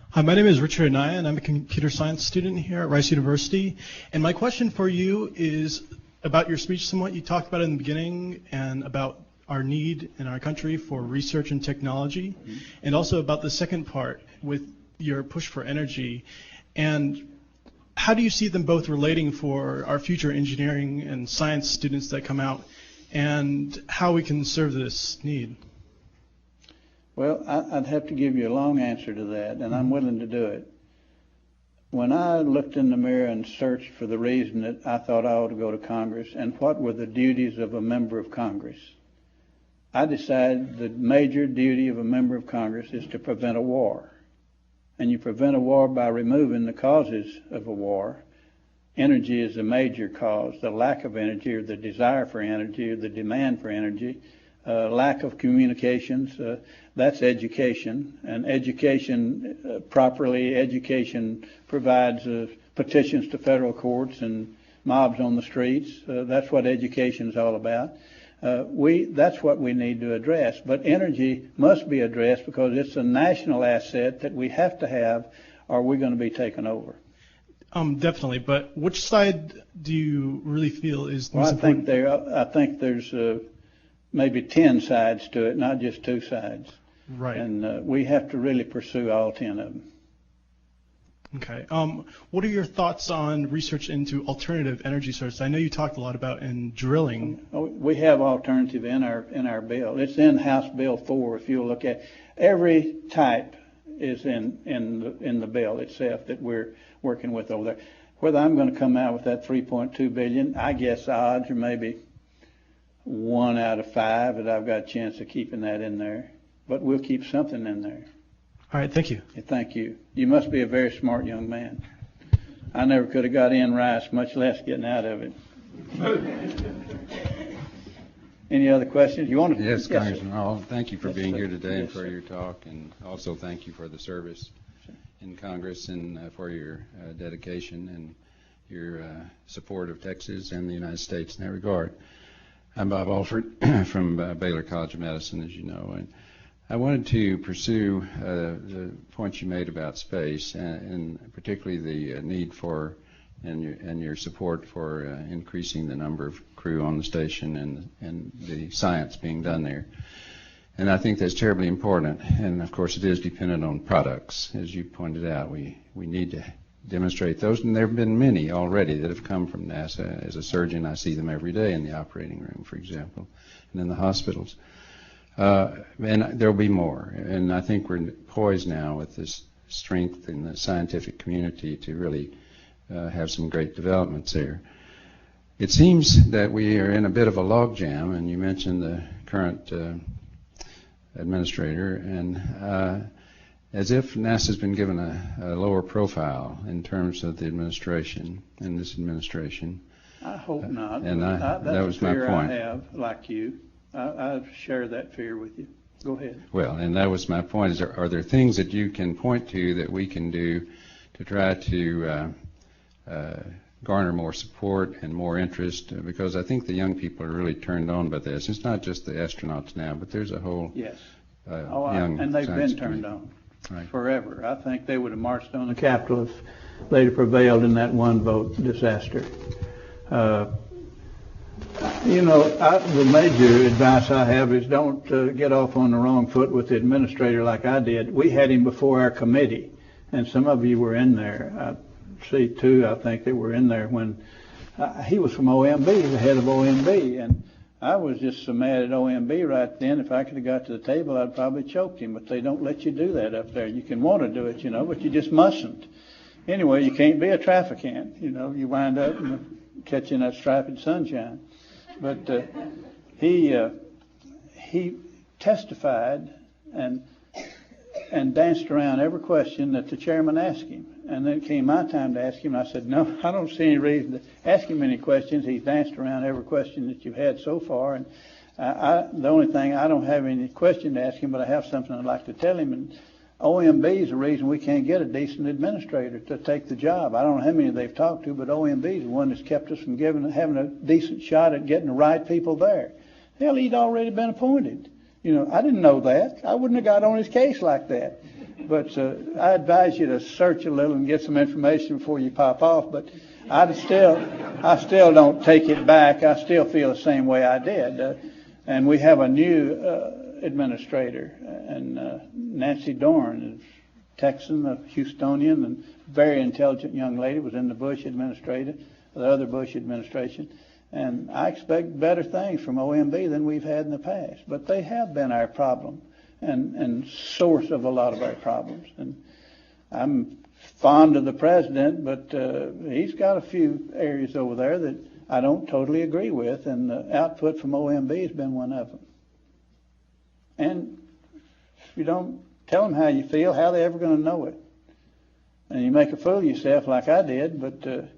Hi, my name is Richard Anaya, and I'm a computer science student here at Rice University. And my question for you is about your speech somewhat. You talked about it in the beginning and about our need in our country for research and technology, and also about the second part with your push for energy. And how do you see them both relating for our future engineering and science students that come out, and how we can serve this need? Well, I'd have to give you a long answer to that, and I'm willing to do it. When I looked in the mirror and searched for the reason that I thought I ought to go to Congress and what were the duties of a member of Congress, I decided the major duty of a member of Congress is to prevent a war. And you prevent a war by removing the causes of a war. Energy is a major cause. The lack of energy, or the desire for energy, or the demand for energy, lack of communications, that's education. And education, properly, education provides petitions to federal courts and mobs on the streets. That's what education is all about. That's what we need to address. But energy must be addressed because it's a national asset that we have to have, or we're going to be taken over. Definitely. But which side do you really feel is the most important? I think there's maybe 10 sides to it, not just 2 sides. Right. And we have to really pursue all 10 of them. Okay. What are your thoughts on research into alternative energy sources? I know you talked a lot about in drilling. We have alternative in our bill. It's in House Bill 4. If you look at every type is in the bill itself that we're working with over there. Whether I'm going to come out with that $3.2 billion, I guess odds are maybe 1 out of 5 that I've got a chance of keeping that in there. But we'll keep something in there. All right, thank you. Thank you. You must be a very smart young man. I never could have got in Rice, much less getting out of it. Any other questions? You want to? Yes, Congressman Hall. Thank you for being here today and Yes, for your talk, and also thank you for the service in Congress and for your dedication and your support of Texas and the United States in that regard. I'm Bob Alford from Baylor College of Medicine, as you know, and I wanted to pursue the points you made about space, and particularly the need for and your support for increasing the number of crew on the station and the science being done there. And I think that's terribly important. And of course, it is dependent on products, as you pointed out. We need to demonstrate those, and there have been many already that have come from NASA. As a surgeon, I see them every day in the operating room, for example, and in the hospitals. And there will be more. And I think we're poised now with this strength in the scientific community to really have some great developments there. It seems that we are in a bit of a logjam, and you mentioned the current administrator, and as if NASA's been given a lower profile in terms of the administration, in this administration. I hope not. And that's that was my point. I have, like you. I share that fear with you. Go ahead. Well, and that was my point. Are there things that you can point to that we can do to try to garner more support and more interest? Because I think the young people are really turned on by this. It's not just the astronauts now, but there's a whole young and they've been turned community. on forever. I think they would have marched on the Capitol if they'd have prevailed in that one vote disaster. The major advice I have is don't get off on the wrong foot with the administrator like I did. We had him before our committee, and some of you were in there. I see two, I think, that were in there when he was from OMB, the head of OMB, and I was just so mad at OMB right then. If I could have got to the table, I'd probably choked him, but they don't let you do that up there. You can want to do it, but you just mustn't. Anyway, you can't be a trafficant. You wind up catching that striped sunshine. But he testified, and and danced around every question that the chairman asked him. And then it came my time to ask him, and I said, no, I don't see any reason to ask him any questions. He's danced around every question that you've had so far. And the only thing, I don't have any question to ask him, but I have something I'd like to tell him. And OMB is the reason we can't get a decent administrator to take the job. I don't know how many they've talked to, but OMB is the one that's kept us from having a decent shot at getting the right people there. Hell, he'd already been appointed. You know, I didn't know that. I wouldn't have got on his case like that. But I advise you to search a little and get some information before you pop off. But I still don't take it back. I still feel the same way I did. And we have a new administrator, and Nancy Dorn, a Texan, a Houstonian, and very intelligent young lady, was in the Bush administration, the other Bush administration. And I expect better things from OMB than we've had in the past. But they have been our problem and source of a lot of our problems. And I'm fond of the president, but he's got a few areas over there that I don't totally agree with, and the output from OMB has been one of them. And if you don't tell them how you feel, how are they ever going to know it? And you make a fool of yourself like I did, but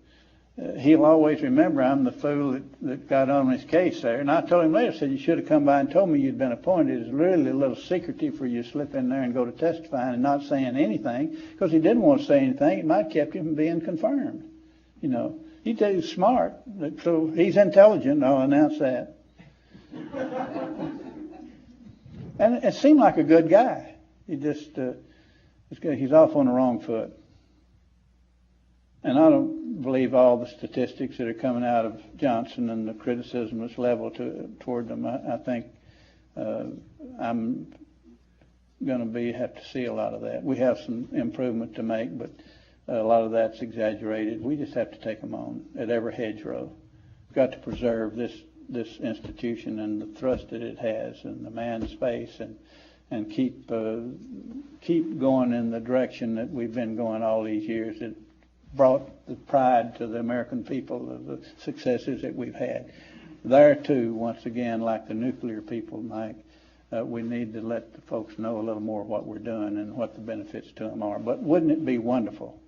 he'll always remember I'm the fool that got on his case there. And I told him later, I said, you should have come by and told me you'd been appointed. It's really a little secretive for you to slip in there and go to testifying and not saying anything, because he didn't want to say anything. It might have kept him from being confirmed. You know, he's smart, so he's intelligent, I'll announce that. And it seemed like a good guy. He just, he's off on the wrong foot. And I don't believe all the statistics that are coming out of Johnson and the criticism that's leveled toward them. I think I'm going to have to see a lot of that. We have some improvement to make, but a lot of that's exaggerated. We just have to take them on at every hedgerow. We've got to preserve this institution and the thrust that it has, and the manned space, and keep going in the direction that we've been going all these years. It brought the pride to the American people of the successes that we've had. There too, once again, like the nuclear people, Mike, we need to let the folks know a little more what we're doing and what the benefits to them are. But wouldn't it be wonderful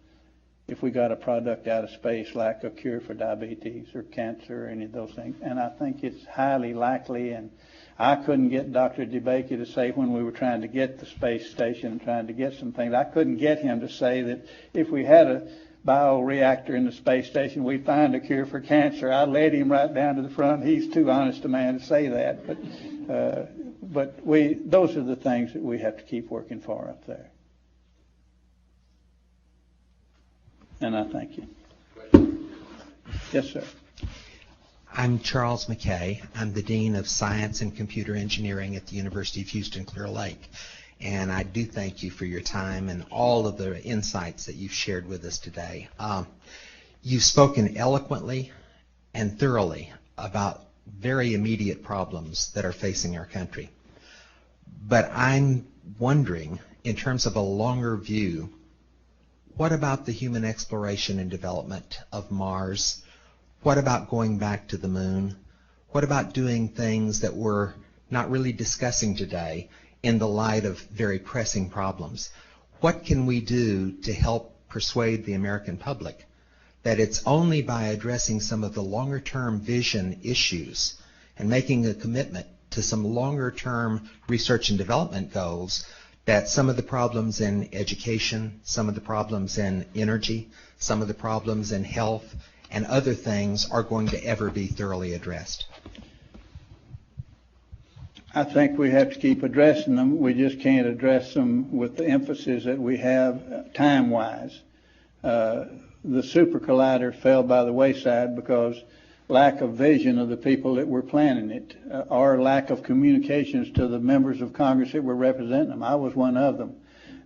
if we got a product out of space like a cure for diabetes or cancer or any of those things? And I think it's highly likely, and I couldn't get Dr. DeBakey to say, when we were trying to get the space station and trying to get some things, I couldn't get him to say that if we had a bioreactor in the space station, we'd find a cure for cancer. I led him right down to the front. He's too honest a man to say that. But those are the things that we have to keep working for up there. And I thank you. Yes, sir. I'm Charles McKay. I'm the Dean of Science and Computer Engineering at the University of Houston Clear Lake. And I do thank you for your time and all of the insights that you've shared with us today. You've spoken eloquently and thoroughly about very immediate problems that are facing our country. But I'm wondering, in terms of a longer view, what about the human exploration and development of Mars? What about going back to the moon? What about doing things that we're not really discussing today in the light of very pressing problems? What can we do to help persuade the American public that it's only by addressing some of the longer-term vision issues and making a commitment to some longer-term research and development goals that some of the problems in education, some of the problems in energy, some of the problems in health, and other things are going to ever be thoroughly addressed? I think we have to keep addressing them. We just can't address them with the emphasis that we have time-wise. The Super Collider fell by the wayside because lack of vision of the people that were planning it, or lack of communications to the members of Congress that were representing them. I was one of them.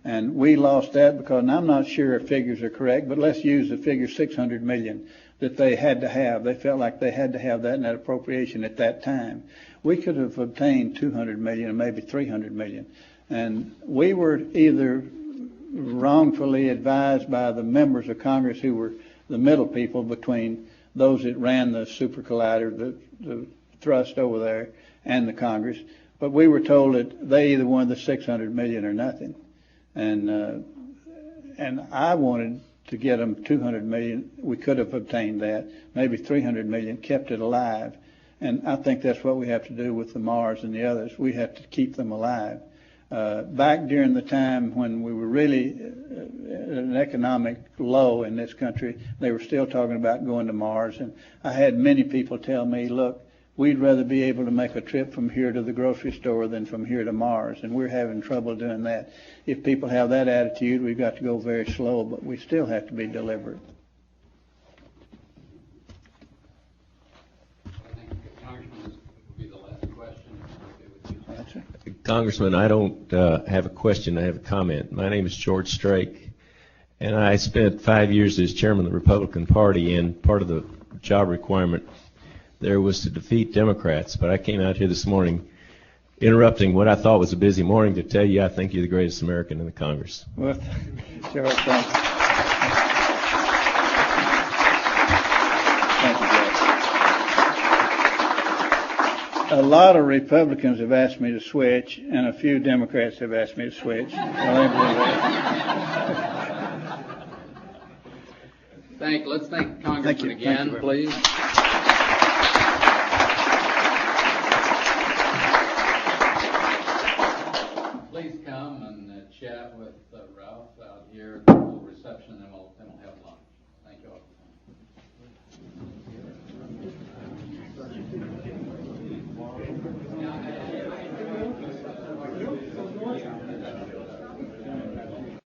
And we lost that because, and I'm not sure if figures are correct, but let's use the figure 600 million that they had to have. They felt like they had to have that in that appropriation at that time. We could have obtained 200 million or maybe 300 million. And we were either wrongfully advised by the members of Congress who were the middle people between those that ran the Super Collider, the thrust over there, and the Congress. But we were told that they either wanted the 600 million or nothing. and I wanted to get them $200 million. We could have obtained that, maybe $300 million, kept it alive. And I think that's what we have to do with the Mars and the others. We have to keep them alive. Back during the time when we were really at an economic low in this country, they were still talking about going to Mars. And I had many people tell me, look, we'd rather be able to make a trip from here to the grocery store than from here to Mars. And we're having trouble doing that. If people have that attitude, we've got to go very slow, but we still have to be deliberate. Congressman, I don't have a question, I have a comment. My name is George Strake, and I spent 5 years as chairman of the Republican Party, and part of the job requirement there was to defeat Democrats. But I came out here this morning interrupting what I thought was a busy morning to tell you I think you're the greatest American in the Congress. Well, George, thank you. Thank you, George. A lot of Republicans have asked me to switch, and a few Democrats have asked me to switch. Let's thank Congressman again, please. Please come and chat with Ralph out here at the reception, and we'll